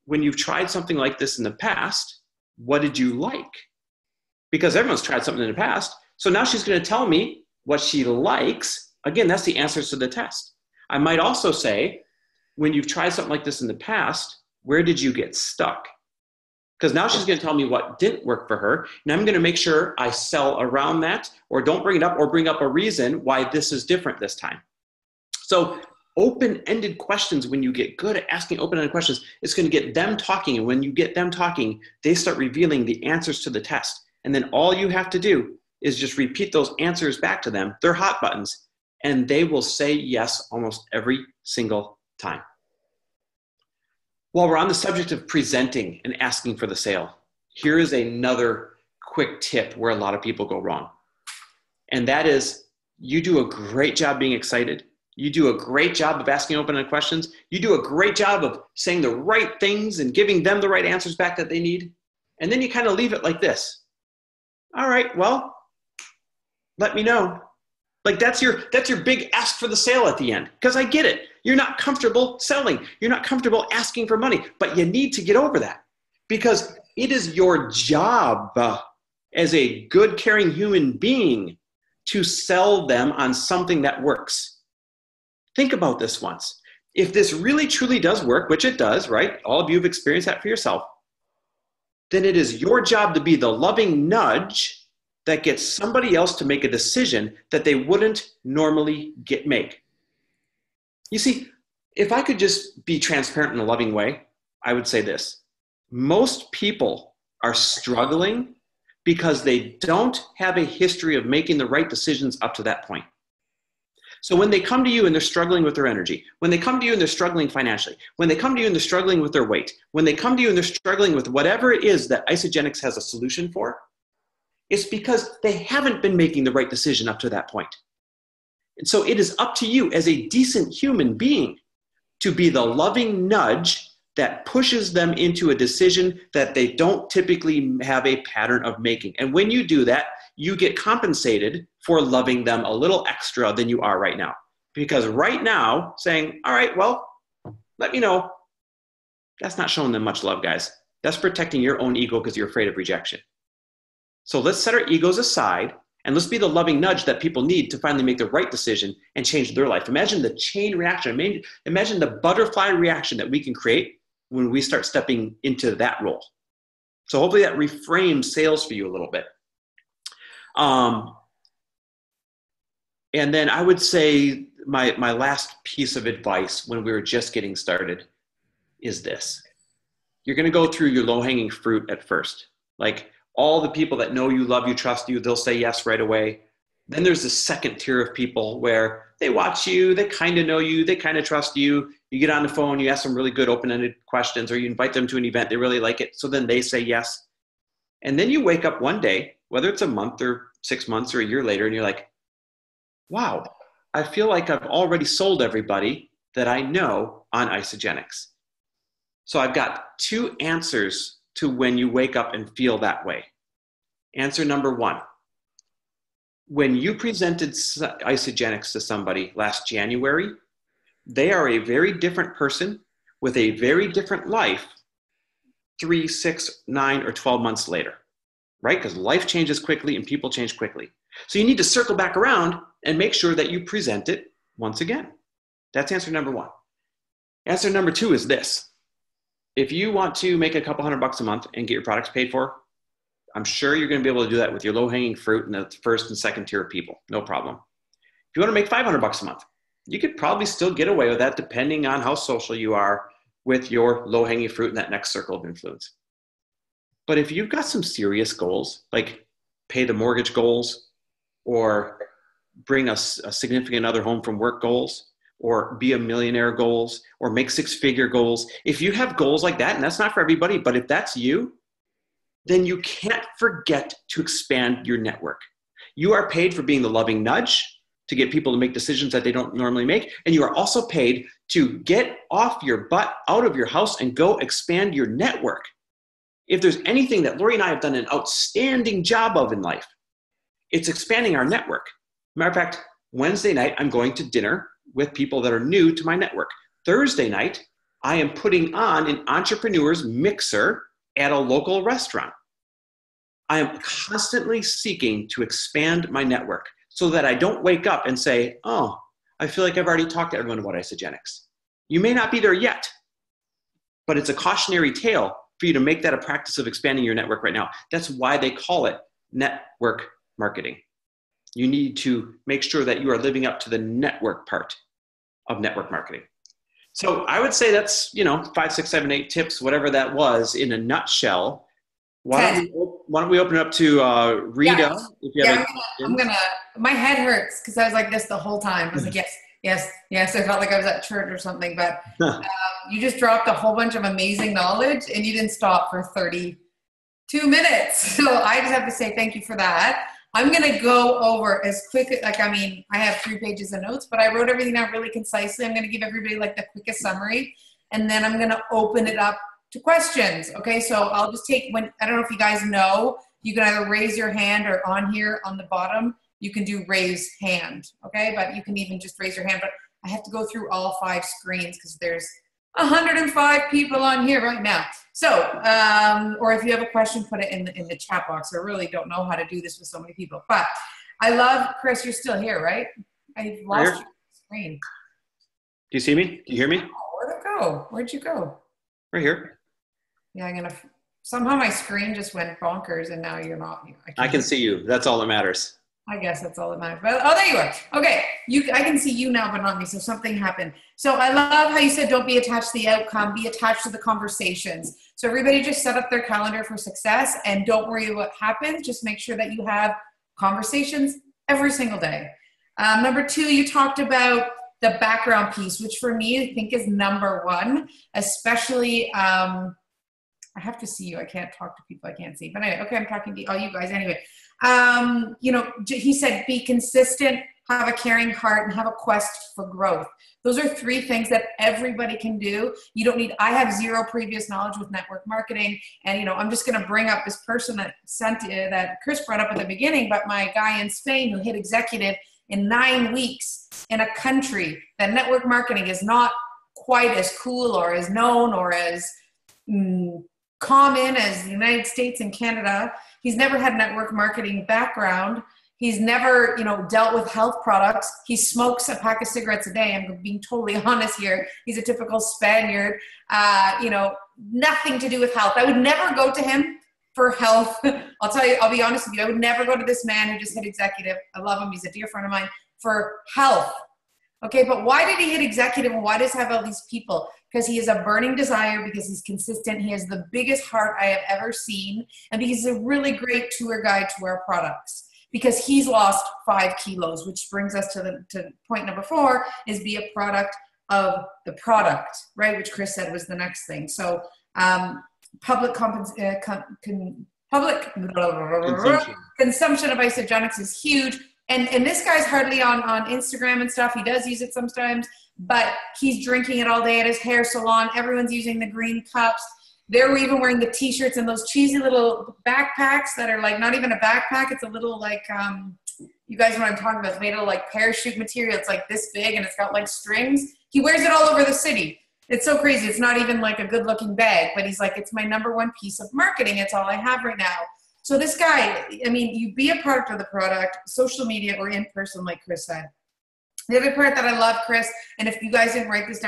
when you've tried something like this in the past, what did you like? Because everyone's tried something in the past. So now she's going to tell me what she likes. Again, that's the answers to the test. I might also say, when you've tried something like this in the past, where did you get stuck? Because now she's going to tell me what didn't work for her. And I'm going to make sure I sell around that, or don't bring it up, or bring up a reason why this is different this time. So open-ended questions, when you get good at asking open-ended questions, it's going to get them talking. And when you get them talking, they start revealing the answers to the test. And then all you have to do is just repeat those answers back to them. They're hot buttons. And they will say yes almost every single time. While we're on the subject of presenting and asking for the sale, here is another quick tip where a lot of people go wrong. And that is, you do a great job being excited. You do a great job of asking open-ended questions. You do a great job of saying the right things and giving them the right answers back that they need. And then you kind of leave it like this. All right, well, let me know. Like that's your big ask for the sale at the end. Because I get it. You're not comfortable selling. You're not comfortable asking for money. But you need to get over that. Because it is your job as a good, caring human being to sell them on something that works. Think about this once. If this really, truly does work, which it does, right? All of you have experienced that for yourself. Then it is your job to be the loving nudge that gets somebody else to make a decision that they wouldn't normally make. You see, if I could just be transparent in a loving way, I would say this. Most people are struggling because they don't have a history of making the right decisions up to that point. So when they come to you and they're struggling with their energy, when they come to you and they're struggling financially, when they come to you and they're struggling with their weight, when they come to you and they're struggling with whatever it is that Isagenix has a solution for, it's because they haven't been making the right decision up to that point. And so it is up to you as a decent human being to be the loving nudge that pushes them into a decision that they don't typically have a pattern of making. And when you do that, you get compensated for loving them a little extra than you are right now. Because right now, saying, all right, well, let me know, that's not showing them much love, guys. That's protecting your own ego because you're afraid of rejection. So let's set our egos aside and let's be the loving nudge that people need to finally make the right decision and change their life. Imagine the chain reaction. Imagine the butterfly reaction that we can create when we start stepping into that role. So hopefully that reframes sales for you a little bit. And then I would say my last piece of advice when we were just getting started is this. You're going to go through your low-hanging fruit at first. Like all the people that know you, love you, trust you, they'll say yes right away. Then there's the second tier of people where they watch you, they kind of know you, they kind of trust you. You get on the phone, you ask them really good open-ended questions, or you invite them to an event, they really like it. So then they say yes. And then you wake up one day, whether it's a month or 6 months or a year later, and you're like, wow, I feel like I've already sold everybody that I know on Isagenix. So I've got two answers to when you wake up and feel that way. Answer number one, when you presented Isagenix to somebody last January, they are a very different person with a very different life 3, 6, 9, or 12 months later, right? Because life changes quickly and people change quickly. So you need to circle back around and make sure that you present it once again. That's answer number one. Answer number two is this. If you want to make a couple $100 a month and get your products paid for, I'm sure you're going to be able to do that with your low-hanging fruit and the first and second tier of people. No problem. If you want to make $500 a month, you could probably still get away with that depending on how social you are with your low-hanging fruit in that next circle of influence. But if you've got some serious goals, like pay the mortgage goals, or bring a significant other home from work goals, or be a millionaire goals, or make 6-figure goals. If you have goals like that, and that's not for everybody, but if that's you, then you can't forget to expand your network. You are paid for being the loving nudge to get people to make decisions that they don't normally make. And you are also paid to get off your butt, out of your house, and go expand your network. If there's anything that Lori and I have done an outstanding job of in life, it's expanding our network. Matter of fact, Wednesday night, I'm going to dinner with people that are new to my network. Thursday night, I am putting on an entrepreneur's mixer at a local restaurant. I am constantly seeking to expand my network so that I don't wake up and say, oh, I feel like I've already talked to everyone about Isogenics. You may not be there yet, but it's a cautionary tale for you to make that a practice of expanding your network right now. That's why they call it network marketing. You need to make sure that you are living up to the network part of network marketing. So I would say that's, 5, 6, 7, 8 tips, whatever that was in a nutshell. Why don't we open it up to Rita? Yeah, if you have I'm gonna, my head hurts because I was like this the whole time. I was like, yes, yes, yes. I felt like I was at church or something, but you just dropped a whole bunch of amazing knowledge and you didn't stop for 32 minutes. So I just have to say thank you for that. I'm going to go over as quick, I have 3 pages of notes, but I wrote everything out really concisely. I'm going to give everybody like the quickest summary, and then I'm going to open it up to questions. Okay. So I'll just take I don't know if you guys know, you can either raise your hand or on here on the bottom, you can do raise hand. Okay. But you can even just raise your hand, but I have to go through all 5 screens because there's 105 people on here right now. So, or if you have a question, put it in the chat box. I really don't know how to do this with so many people, but I love, Chris, you're still here, right? I lost your screen. Do you see me? Do you hear me? Oh, where'd it go? Where'd you go? Right here. Yeah, somehow my screen just went bonkers and now you're not. I can see you. That's all that matters. I guess that's all that matters. But, oh, there you are. Okay. I can see you now, but not me. So something happened. So I love how you said, don't be attached to the outcome, be attached to the conversations. So everybody just set up their calendar for success and don't worry what happens. Just make sure that you have conversations every single day. Number 2, you talked about the background piece, which for me, I think is number 1, especially, I have to see you. I can't talk to people I can't see. But anyway, okay, I'm talking to all you guys anyway. He said, be consistent, have a caring heart, and have a quest for growth. Those are 3 things that everybody can do. You don't need, I have 0 previous knowledge with network marketing. And, I'm just going to bring up this person that Chris brought up at the beginning, but my guy in Spain who hit executive in 9 weeks in a country that network marketing is not quite as cool or as known or as common as the United States and Canada. He's never had network marketing background. He's never, dealt with health products. He smokes a pack of cigarettes a day. I'm being totally honest here. He's a typical Spaniard, nothing to do with health. I would never go to him for health. I'll be honest with you. I would never go to this man who just hit executive. I love him. He's a dear friend of mine for health. Okay. But why did he hit executive and why does he have all these people? Because he has a burning desire, because he's consistent. He has the biggest heart I have ever seen. And because he's a really great tour guide to our products. Because he's lost 5 kilos, which brings us to point number 4, is be a product of the product, right? Which Chris said was the next thing. So public consumption of Isogenics is huge. And this guy's hardly on Instagram and stuff. He does use it sometimes, but he's drinking it all day at his hair salon. Everyone's using the green cups. They're even wearing the t-shirts and those cheesy little backpacks that are like not even a backpack. It's a little like, you guys know what I'm talking about. It's made of like parachute material. It's like this big and it's got like strings. He wears it all over the city. It's so crazy. It's not even like a good looking bag, but he's like, it's my number 1 piece of marketing. It's all I have right now. So this guy, you be a part of the product, social media or in person, like Chris said. The other part that I love, Chris, and if you guys didn't write this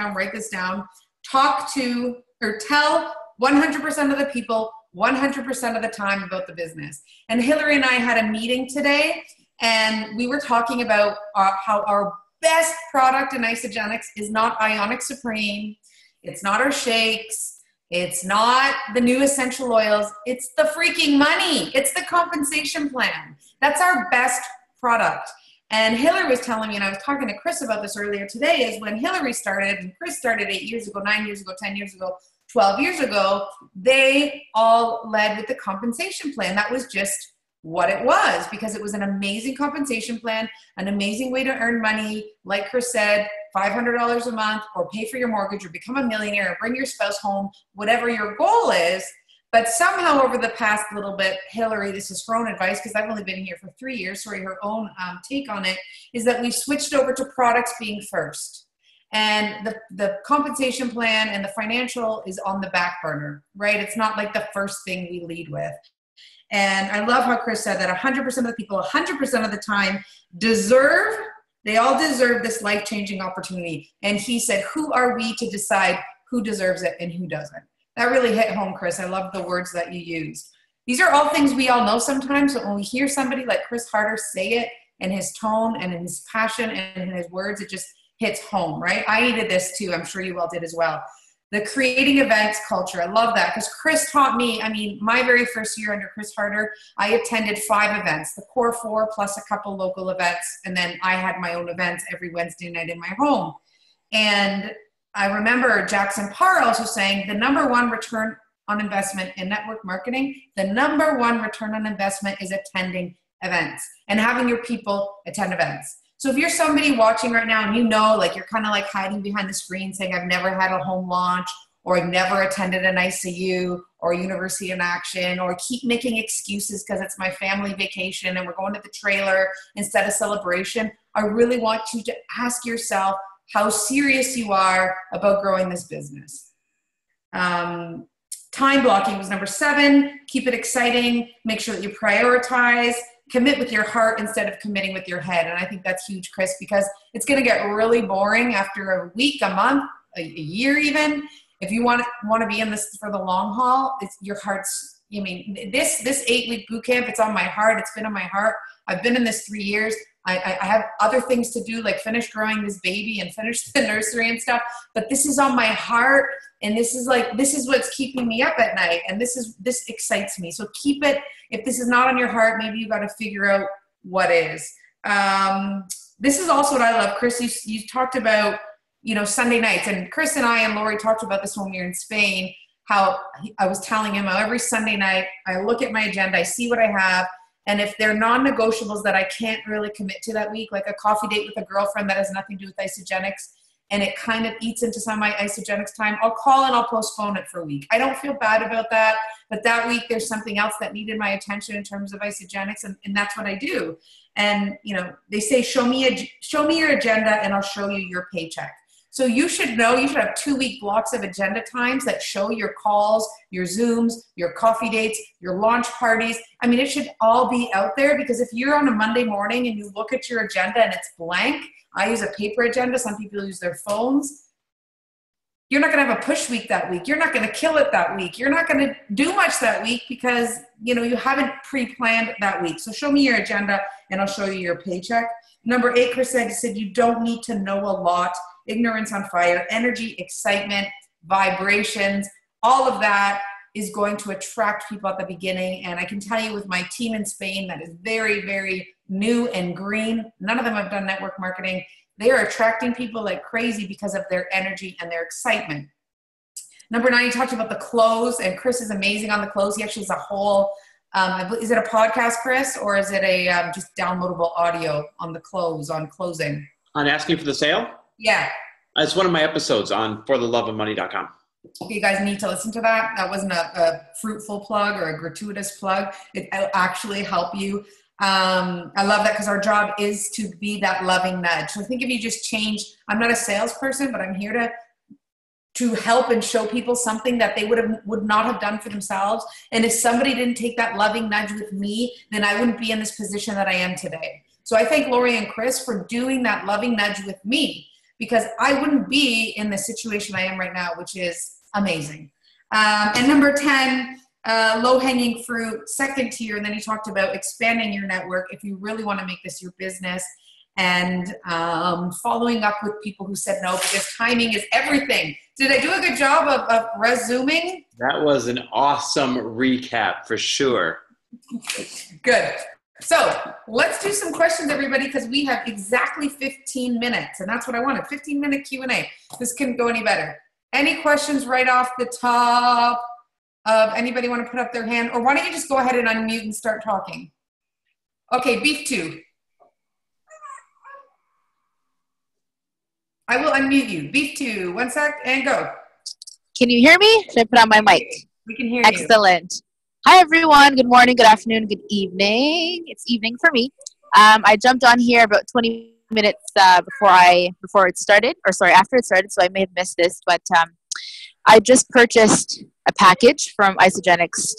down, talk to or tell 100% of the people 100% of the time about the business. And Hilari and I had a meeting today, and we were talking about how our best product in Isogenics is not Ionic Supreme. It's not our shakes. It's not the new essential oils. It's the freaking money. It's the compensation plan. That's our best product. And Hilari was telling me, and I was talking to Chris about this earlier today, is when Hilari started, and Chris started 8 years ago, 9 years ago, 10 years ago, 12 years ago, they all led with the compensation plan. That was just what it was, because it was an amazing compensation plan, an amazing way to earn money. Like Chris said, $500 a month, or pay for your mortgage, or become a millionaire, or bring your spouse home, whatever your goal is. But somehow over the past little bit, Hilari, this is her own advice, because I've only been here for 3 years, her own take on it, is that we've switched over to products being first. And the compensation plan and the financial is on the back burner, right? It's not like the first thing we lead with. And I love how Chris said that 100% of the people, 100% of the time they all deserve this life-changing opportunity. And he said, who are we to decide who deserves it and who doesn't? That really hit home, Chris. I love the words that you used. These are all things we all know sometimes, but when we hear somebody like Chris Harder say it in his tone and in his passion and in his words, it just hits home, right? I needed this too. I'm sure you all did as well. The creating events culture. I love that because Chris taught me, my very first year under Chris Harder, I attended 5 events, the core 4 plus a couple local events. And then I had my own events every Wednesday night in my home. And I remember Jackson Parr also saying the number 1 return on investment in network marketing, the number 1 return on investment is attending events and having your people attend events. So if you're somebody watching right now and like you're kind of like hiding behind the screen saying, I've never had a home launch, or I've never attended an ICU or a University in Action, or keep making excuses because it's my family vacation and we're going to the trailer instead of celebration, I really want you to ask yourself how serious you are about growing this business. Time blocking was number 7. Keep it exciting. Make sure that you prioritize. Commit with your heart instead of committing with your head. And I think that's huge, Chris, because it's going to get really boring after a week, a month, a year even. If you want to be in this for the long haul, it's your heart's, this 8-week boot camp, it's on my heart. It's been on my heart. I've been in this 3 years. I have other things to do, like finish growing this baby and finish the nursery and stuff. But this is on my heart. And this is what's keeping me up at night. And this excites me. So keep it. If this is not on your heart, maybe you got to figure out what is. This is also what I love. Chris, you talked about, Sunday nights, and Chris and I and Lori talked about this when we were in Spain, how I was telling him how every Sunday night I look at my agenda, I see what I have. And if they're non-negotiables that I can't really commit to that week, like a coffee date with a girlfriend that has nothing to do with Isogenics, and it kind of eats into some of my Isogenics time, I'll call and I'll postpone it for a week. I don't feel bad about that, but that week there's something else that needed my attention in terms of Isogenics, and that's what I do. And, they say, show me your agenda and I'll show you your paycheck. So you should have 2-week blocks of agenda times that show your calls, your Zooms, your coffee dates, your launch parties. It should all be out there, because if you're on a Monday morning and you look at your agenda and it's blank, I use a paper agenda. Some people use their phones. You're not going to have a push week that week. You're not going to kill it that week. You're not going to do much that week because, you haven't pre-planned that week. So show me your agenda and I'll show you your paycheck. Number 8, Chris said you don't need to know a lot. Ignorance on fire, energy, excitement, vibrations, all of that is going to attract people at the beginning. And I can tell you with my team in Spain that is very, very new and green. None of them have done network marketing. They are attracting people like crazy because of their energy and their excitement. Number 9, you talked about the close, and Chris is amazing on the close. He actually has a whole, is it a podcast, Chris, or is it a just downloadable audio on the close, on closing? On asking for the sale? Yeah. It's one of my episodes on fortheloveofmoney.com. Okay, you guys need to listen to that. That wasn't a fruitful plug or a gratuitous plug. It'll actually help you. I love that, because our job is to be that loving nudge. So I think if you just change, I'm not a salesperson, but I'm here to help and show people something that they would not have done for themselves. And if somebody didn't take that loving nudge with me, then I wouldn't be in this position that I am today. So I thank Lori and Chris for doing that loving nudge with me, because I wouldn't be in the situation I am right now, which is amazing. And number 10, low-hanging fruit, second tier, and then he talked about expanding your network if you really want to make this your business, and following up with people who said no, because timing is everything. Did I do a good job of resuming? That was an awesome recap for sure. Good. So let's do some questions, everybody, because we have exactly 15 minutes, and that's what I wanted, 15-minute Q&A. This couldn't go any better. Any questions right off the top? Anybody want to put up their hand? Or why don't you just go ahead and unmute and start talking? Okay, beef 2. I will unmute you. Beef 2, 1 sec, and go. Can you hear me? Should I put on my mic? We can hear you. Excellent. Hi, everyone. Good morning, good afternoon, good evening. It's evening for me. I jumped on here about 20 minutes before it started, or sorry, after it started, so I may have missed this, but I just purchased a package from Isogenics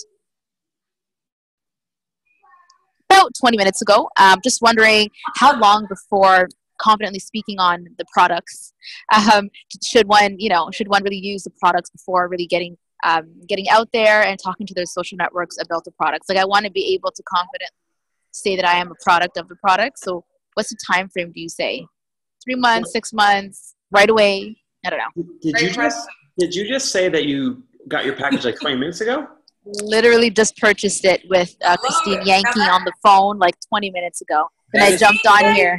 about 20 minutes ago. Just wondering how long before confidently speaking on the products should one really use the products before really getting out there and talking to their social networks about the products. Like, I want to be able to confidently say that I am a product of the product. So what's the time frame, do you say? 3 months, 6 months, right away? I don't know. Did you just say that you got your package like 20 minutes ago? Literally just purchased it with Christine Yankee on the phone like 20 minutes ago. And I jumped on here.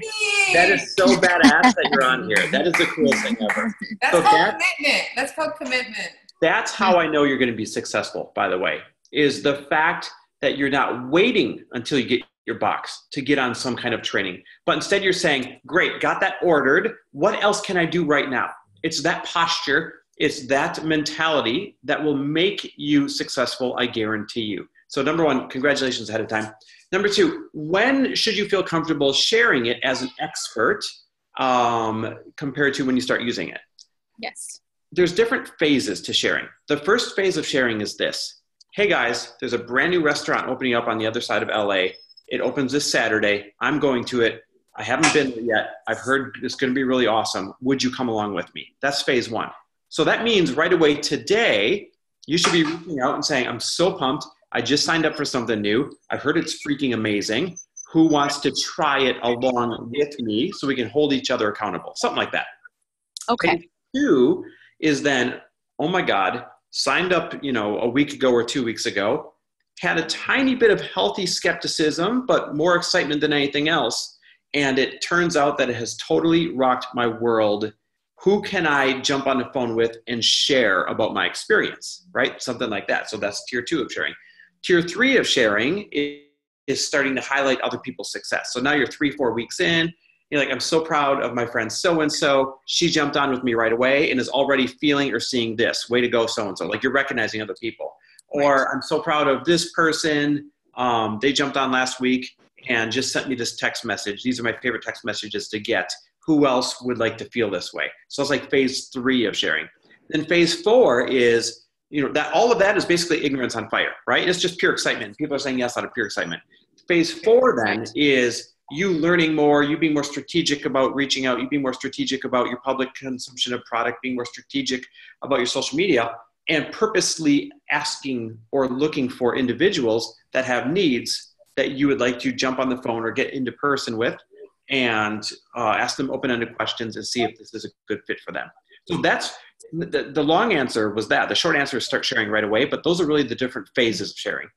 That is so badass that you're on here. That is the coolest thing ever. That's called commitment. That's called commitment. That's how I know you're going to be successful, by the way, is the fact that you're not waiting until you get your box to get on some kind of training. But instead you're saying, great, got that ordered. What else can I do right now? It's that posture. It's that mentality that will make you successful, I guarantee you. So number one, congratulations ahead of time. Number two, when should you feel comfortable sharing it as an expert compared to when you start using it? Yes. There's different phases to sharing. The first phase of sharing is this. Hey guys, there's a brand new restaurant opening up on the other side of LA. It opens this Saturday. I'm going to it. I haven't been there yet. I've heard it's going to be really awesome. Would you come along with me? That's phase one. So that means right away today, you should be reaching out and saying, I'm so pumped. I just signed up for something new. I've heard it's freaking amazing. Who wants to try it along with me so we can hold each other accountable? Something like that. Okay. Phase two is then, oh my God, signed up, a week ago or 2 weeks ago, had a tiny bit of healthy skepticism, but more excitement than anything else. And it turns out that it has totally rocked my world. Who can I jump on the phone with and share about my experience, right? Something like that. So that's tier 2 of sharing. Tier 3 of sharing is starting to highlight other people's success. So now you're 3-4 weeks in. You're like, I'm so proud of my friend so-and-so. She jumped on with me right away and is already feeling or seeing this. Way to go, so-and-so. Like, you're recognizing other people. Or I'm so proud of this person. They jumped on last week and just sent me this text message. These are my favorite text messages to get. Who else would like to feel this way? So it's like phase 3 of sharing. Then phase 4 is, that all of that is basically ignorance on fire, right? It's just pure excitement. People are saying yes out of pure excitement. Phase 4 then is you learning more, you being more strategic about reaching out, you being more strategic about your public consumption of product, being more strategic about your social media, and purposely asking or looking for individuals that have needs that you would like to jump on the phone or get into person with and ask them open-ended questions and see if this is a good fit for them. So that's the long answer was that. The short answer is start sharing right away, but those are really the different phases of sharing.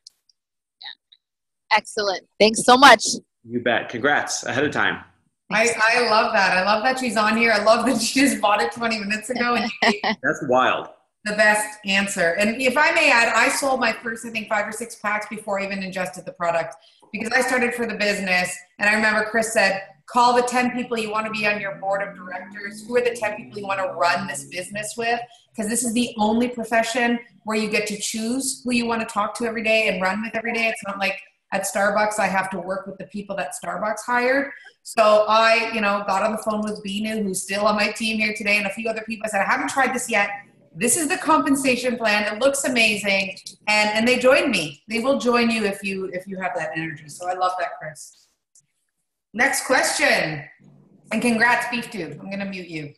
Excellent. Thanks so much. You bet. Congrats ahead of time. I love that. I love that she's on here. I love that she just bought it 20 minutes ago. And that's wild. The best answer. And if I may add, I sold my first, I think, 5 or 6 packs before I even ingested the product because I started for the business. And I remember Chris said, call the 10 people you want to be on your board of directors. Who are the 10 people you want to run this business with? Because this is the only profession where you get to choose who you want to talk to every day and run with every day. It's not like at Starbucks, I have to work with the people that Starbucks hired. So I, got on the phone with Binu, who's still on my team here today, and a few other people. I said, I haven't tried this yet. This is the compensation plan. It looks amazing. And they joined me. They will join you if you have that energy. So I love that, Chris. Next question. And congrats, Beef Dude. I'm going to mute you.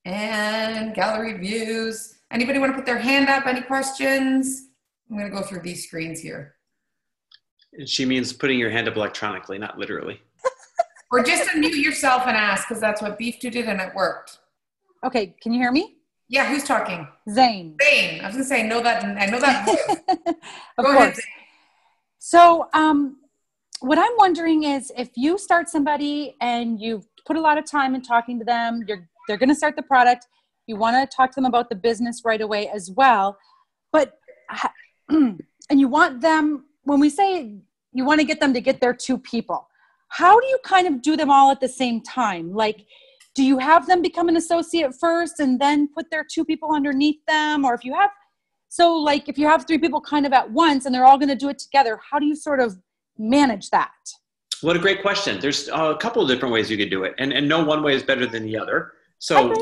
And gallery views. Anybody want to put their hand up? Any questions? I'm going to go through these screens here. She means putting your hand up electronically, not literally. Or just unmute yourself and ask, because that's what Beef Dude did and it worked. Okay, can you hear me? Yeah, who's talking? Zane. Zane. I was going to say, I know that voice. Of Go course. ahead, Zane. So what I'm wondering is if you start somebody and you've put a lot of time in talking to them, they're going to start the product, you want to talk to them about the business right away as well, but and you want them, when we say you want to get them to get their 2 people, how do you kind of do them all at the same time? Like, do you have them become an associate first and then put their 2 people underneath them? Or if you have 3 people kind of at once and they're all going to do it together, how do you sort of manage that? What a great question. There's a couple of different ways you could do it, and no one way is better than the other. So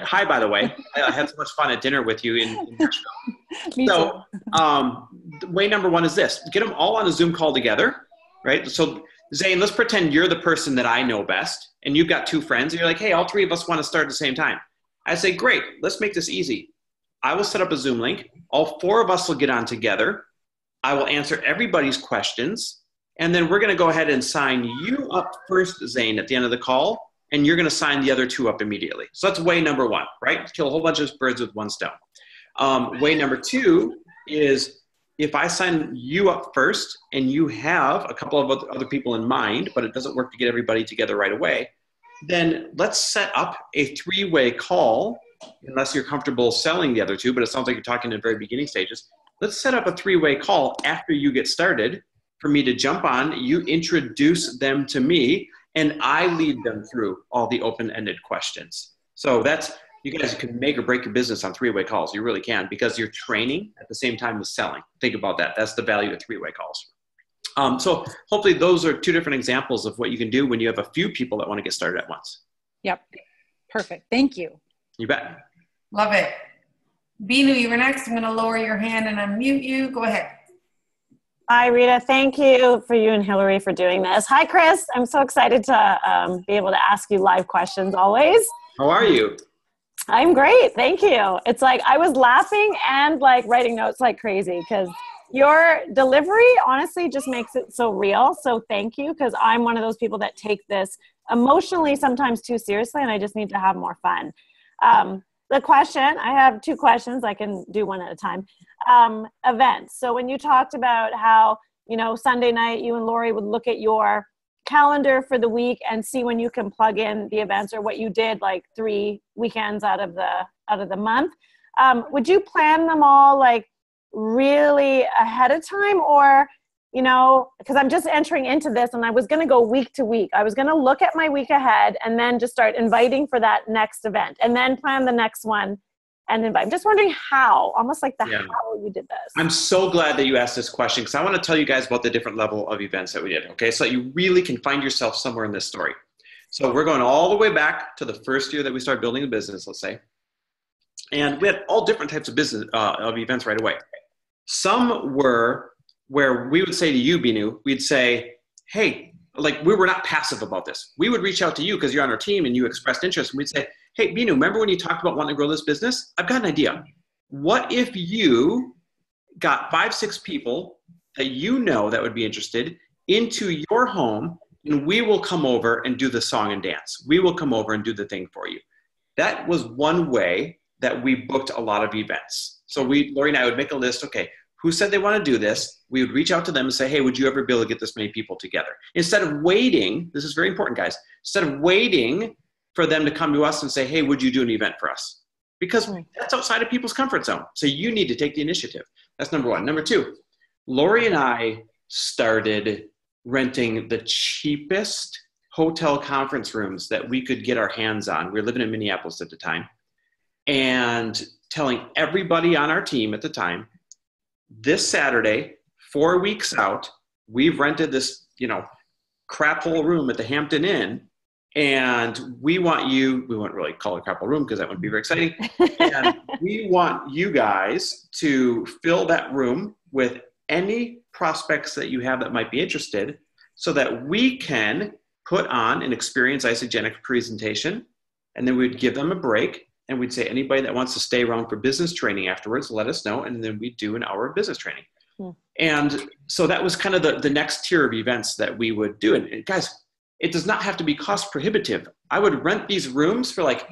hi, by the way. I had so much fun at dinner with you in Nashville. Me so, too. way number one is this: get them all on a Zoom call together, right? So, Zane, let's pretend you're the person that I know best, and you've got two friends, and you're like, hey, all three of us want to start at the same time. I say, great, let's make this easy. I will set up a Zoom link. All four of us will get on together. I will answer everybody's questions, and then we're going to go ahead and sign you up first, Zane, at the end of the call, and you're going to sign the other two up immediately. So that's way number one, right? Kill a whole bunch of birds with one stone. Way number two is if I sign you up first and you have a couple of other people in mind, but it doesn't work to get everybody together right away, then let's set up a three-way call, unless you're comfortable selling the other two, but it sounds like you're talking in the very beginning stages. Let's set up a three-way call after you get started for me to jump on, you introduce them to me, and I lead them through all the open-ended questions. So that's, you guys can make or break your business on three-way calls. You really can, because you're training at the same time as selling. Think about that. That's the value of three-way calls. So hopefully those are two different examples of what you can do when you have a few people that want to get started at once. Yep. Perfect. Thank you. You bet. Love it. Binu, you were next. I'm going to lower your hand and unmute you. Go ahead. Hi, Rita. Thank you for you and Hilary for doing this. Hi, Chris. I'm so excited to be able to ask you live questions always. How are you? I'm great. Thank you. It's like I was laughing and like writing notes like crazy because your delivery honestly just makes it so real. So thank you, because I'm one of those people that take this emotionally sometimes too seriously, and I just need to have more fun. The question, I have two questions. I can do one at a time. Events. So when you talked about how, you know, Sunday night, you and Lori would look at your calendar for the week and see when you can plug in the events or what you did like 3 weekends out of the month. Would you plan them all like really ahead of time, or, you know, because I'm just entering into this and I was going to go week to week. I was going to look at my week ahead and then just start inviting for that next event and then plan the next one and invite. I'm just wondering how, almost like how you did this. I'm so glad that you asked this question, because I want to tell you guys about the different level of events that we did. Okay. So you really can find yourself somewhere in this story. So we're going all the way back to the first year that we started building a business, let's say. And we had all different types of business of events right away. Some were where we would say to you, Binu, we'd say, hey, like we were not passive about this. We would reach out to you because you're on our team and you expressed interest. And we'd say, hey, Binu, remember when you talked about wanting to grow this business? I've got an idea. What if you got 5-6 people that you know that would be interested into your home, and we will come over and do the song and dance. We will come over and do the thing for you. That was one way that we booked a lot of events. So Lori and I would make a list, okay, who said they want to do this? We would reach out to them and say, hey, would you ever be able to get this many people together? Instead of waiting, this is very important, guys, instead of waiting for them to come to us and say, hey, would you do an event for us? Because that's outside of people's comfort zone. So you need to take the initiative. That's number one. Number two, Lori and I started renting the cheapest hotel conference rooms that we could get our hands on. We were living in Minneapolis at the time. And telling everybody on our team at the time, this Saturday, 4 weeks out, we've rented this, crap hole room at the Hampton Inn, and we want you, we wouldn't really call it a crap hole room because that wouldn't be very exciting, and we want you guys to fill that room with any prospects that you have that might be interested, so that we can put on an experience isogenic presentation, and then we'd give them a break. And we'd say, anybody that wants to stay around for business training afterwards, let us know. And then we'd do an hour of business training. And so that was kind of the next tier of events that we would do. And guys, it does not have to be cost prohibitive. I would rent these rooms for like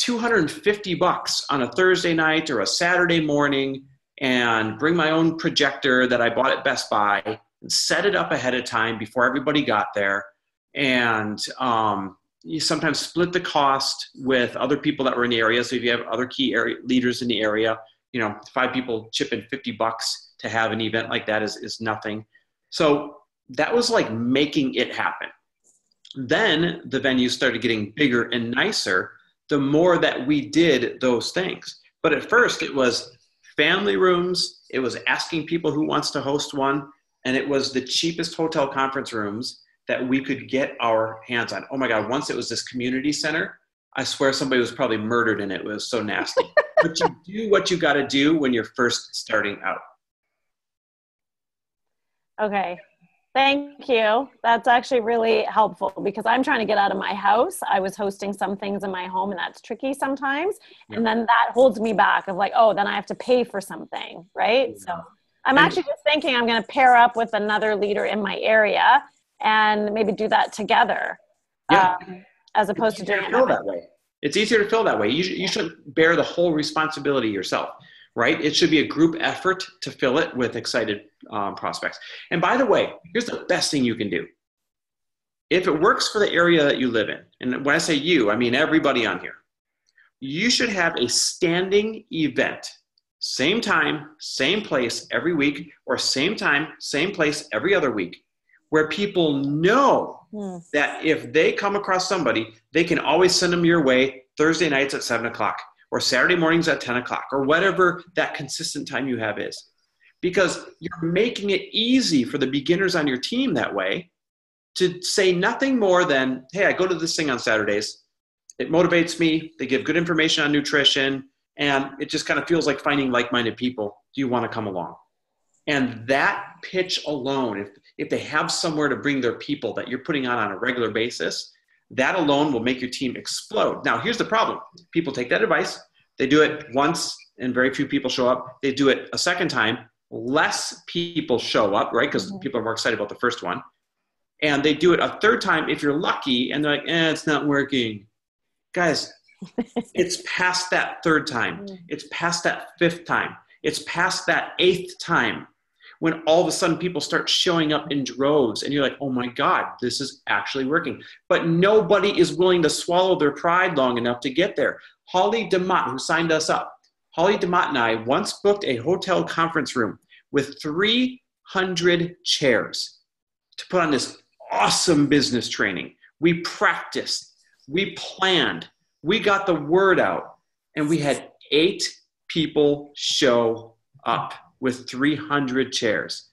$250 on a Thursday night or a Saturday morning, and bring my own projector that I bought at Best Buy and set it up ahead of time before everybody got there. And, you sometimes split the cost with other people that were in the area. So if you have other key area leaders in the area, 5 people chip in $50 to have an event like that is nothing. So that was like making it happen. Then the venues started getting bigger and nicer the more that we did those things. But at first it was family rooms. It was asking people who wants to host one. And it was the cheapest hotel conference rooms. that we could get our hands on. Oh my God, once it was this community center. I swear somebody was probably murdered in it. It was so nasty. But you do what you got to do when you're first starting out. Okay. Thank you. That's actually really helpful because I'm trying to get out of my house. I was hosting some things in my home and that's tricky sometimes. Yeah. And then that holds me back of like, oh, then I have to pay for something, right? Yeah. So I'm actually just thinking I'm going to pair up with another leader in my area and maybe do that together. Yeah. As opposed to doing it that way. It's easier to feel that way. You shouldn't bear the whole responsibility yourself, right? It should be a group effort to fill it with excited prospects. And by the way, here's the best thing you can do. If it works for the area that you live in, and when I say you, I mean everybody on here, you should have a standing event, same time, same place every week, or same time, same place every other week, where people know that if they come across somebody, they can always send them your way Thursday nights at 7:00 or Saturday mornings at 10:00 or whatever that consistent time you have is. Because you're making it easy for the beginners on your team that way to say nothing more than, hey, I go to this thing on Saturdays. It motivates me. They give good information on nutrition. And it just kind of feels like finding like-minded people. Do you want to come along? And that pitch alone, if they have somewhere to bring their people that you're putting on a regular basis, that alone will make your team explode. Now, here's the problem. People take that advice. They do it once and very few people show up. They do it a second time. Less people show up, right? Because people are more excited about the first one. And they do it a third time if you're lucky and they're like, it's not working. Guys, it's past that third time. It's past that fifth time. It's past that eighth time when all of a sudden people start showing up in droves and you're like, oh my God, this is actually working. But nobody is willing to swallow their pride long enough to get there. Holly DeMott, who signed us up, Holly DeMott and I once booked a hotel conference room with 300 chairs to put on this awesome business training. We practiced, we planned, we got the word out, and we had 8 people show up with 300 chairs.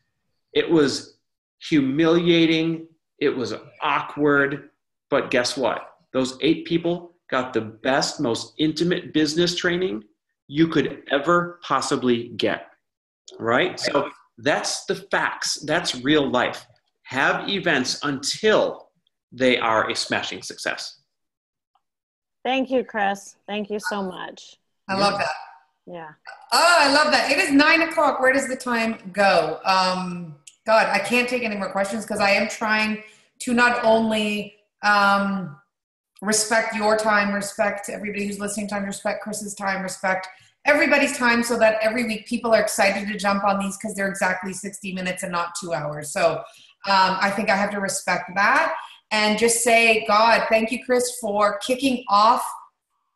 It was humiliating. It was awkward. But guess what? Those 8 people got the best, most intimate business training you could ever possibly get, right? So that's the facts. That's real life. Have events until they are a smashing success. Thank you, Chris. Thank you so much. I love that. Yeah. Oh, I love that. It is 9:00. Where does the time go? God, I can't take any more questions because I am trying to not only respect your time, respect everybody who's listening time, respect Chris's time, respect everybody's time so that every week people are excited to jump on these because they're exactly 60 minutes and not 2 hours. So I think I have to respect that and just say, God, thank you, Chris, for kicking off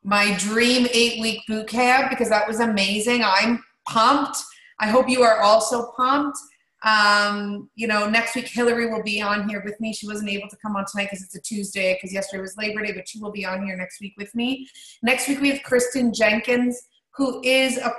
my dream 8-week boot camp because that was amazing. I'm pumped. I hope you are also pumped. Next week, Hilari will be on here with me. She wasn't able to come on tonight because it's a Tuesday because yesterday was Labor Day, but she will be on here next week with me. Next week, we have Kristen Jenkins, who is a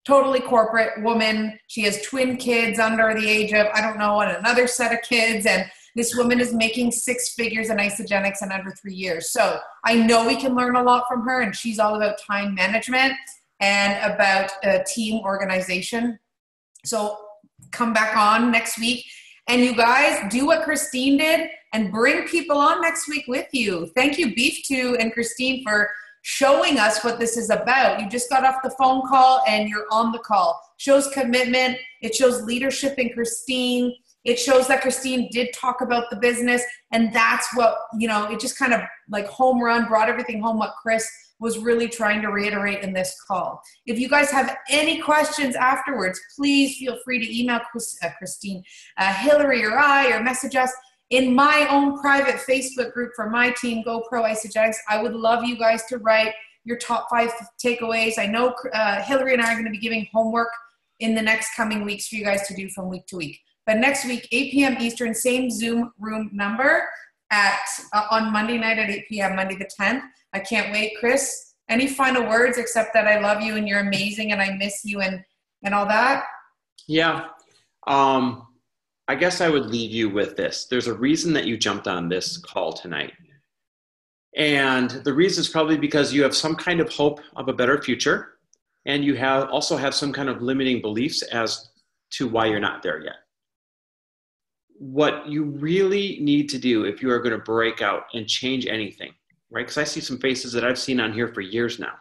totally corporate woman. She has twin kids under the age of, I don't know, another set of kids. And this woman is making 6 figures in isogenics in under 3 years. So I know we can learn a lot from her, and she's all about time management and about team organization. So come back on next week. And you guys do what Christine did and bring people on next week with you. Thank you, Beef 2 and Christine, for showing us what this is about. You just got off the phone call and you're on the call. Shows commitment. It shows leadership in Christine. It shows that Christine did talk about the business, and that's what, it just kind of like home run, brought everything home, what Chris was really trying to reiterate in this call. If you guys have any questions afterwards, please feel free to email Christine, Hilari, or I, or message us in my own private Facebook group for my team, GoPro Isogenics. I would love you guys to write your top 5 takeaways. I know Hilari and I are going to be giving homework in the next coming weeks for you guys to do from week to week. But next week, 8 p.m. Eastern, same Zoom room number on Monday night at 8 p.m., Monday the 10th. I can't wait. Chris, any final words except that I love you and you're amazing and I miss you and all that? Yeah. I I guess I would leave you with this. There's a reason that you jumped on this call tonight. And the reason is probably because you have some kind of hope of a better future. And you also have some kind of limiting beliefs as to why you're not there yet. What you really need to do if you are going to break out and change anything, right? Because I see some faces that I've seen on here for years now.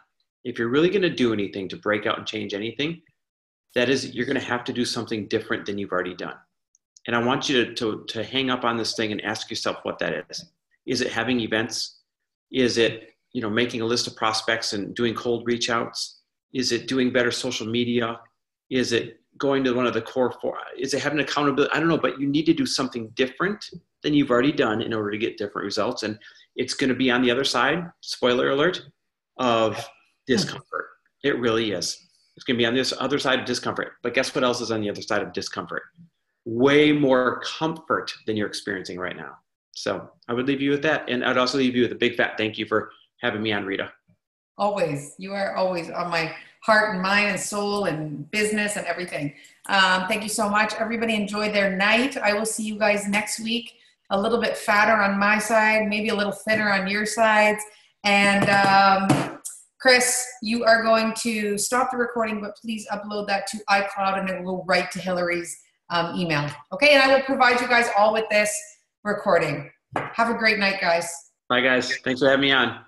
If you're really going to do anything to break out and change anything, that is, you're going to have to do something different than you've already done. And I want you to hang up on this thing and ask yourself what that is. Is it having events? Is it, making a list of prospects and doing cold reach outs? Is it doing better social media? Is it going to one of the core four? Is it having accountability? I don't know, but you need to do something different than you've already done in order to get different results. And it's going to be on the other side, spoiler alert, of discomfort. It really is. It's going to be on this other side of discomfort. But guess what else is on the other side of discomfort? Way more comfort than you're experiencing right now. So I would leave you with that. And I'd also leave you with a big fat thank you for having me on, Rita. Always. You are always on my heart and mind and soul and business and everything. Thank you so much. Everybody enjoy their night. I will see you guys next week. A little bit fatter on my side, maybe a little thinner on your sides. And Chris, you are going to stop the recording, but please upload that to iCloud and it will go right to Hilari's email. Okay, and I will provide you guys all with this recording. Have a great night, guys. Bye, guys. Thanks for having me on.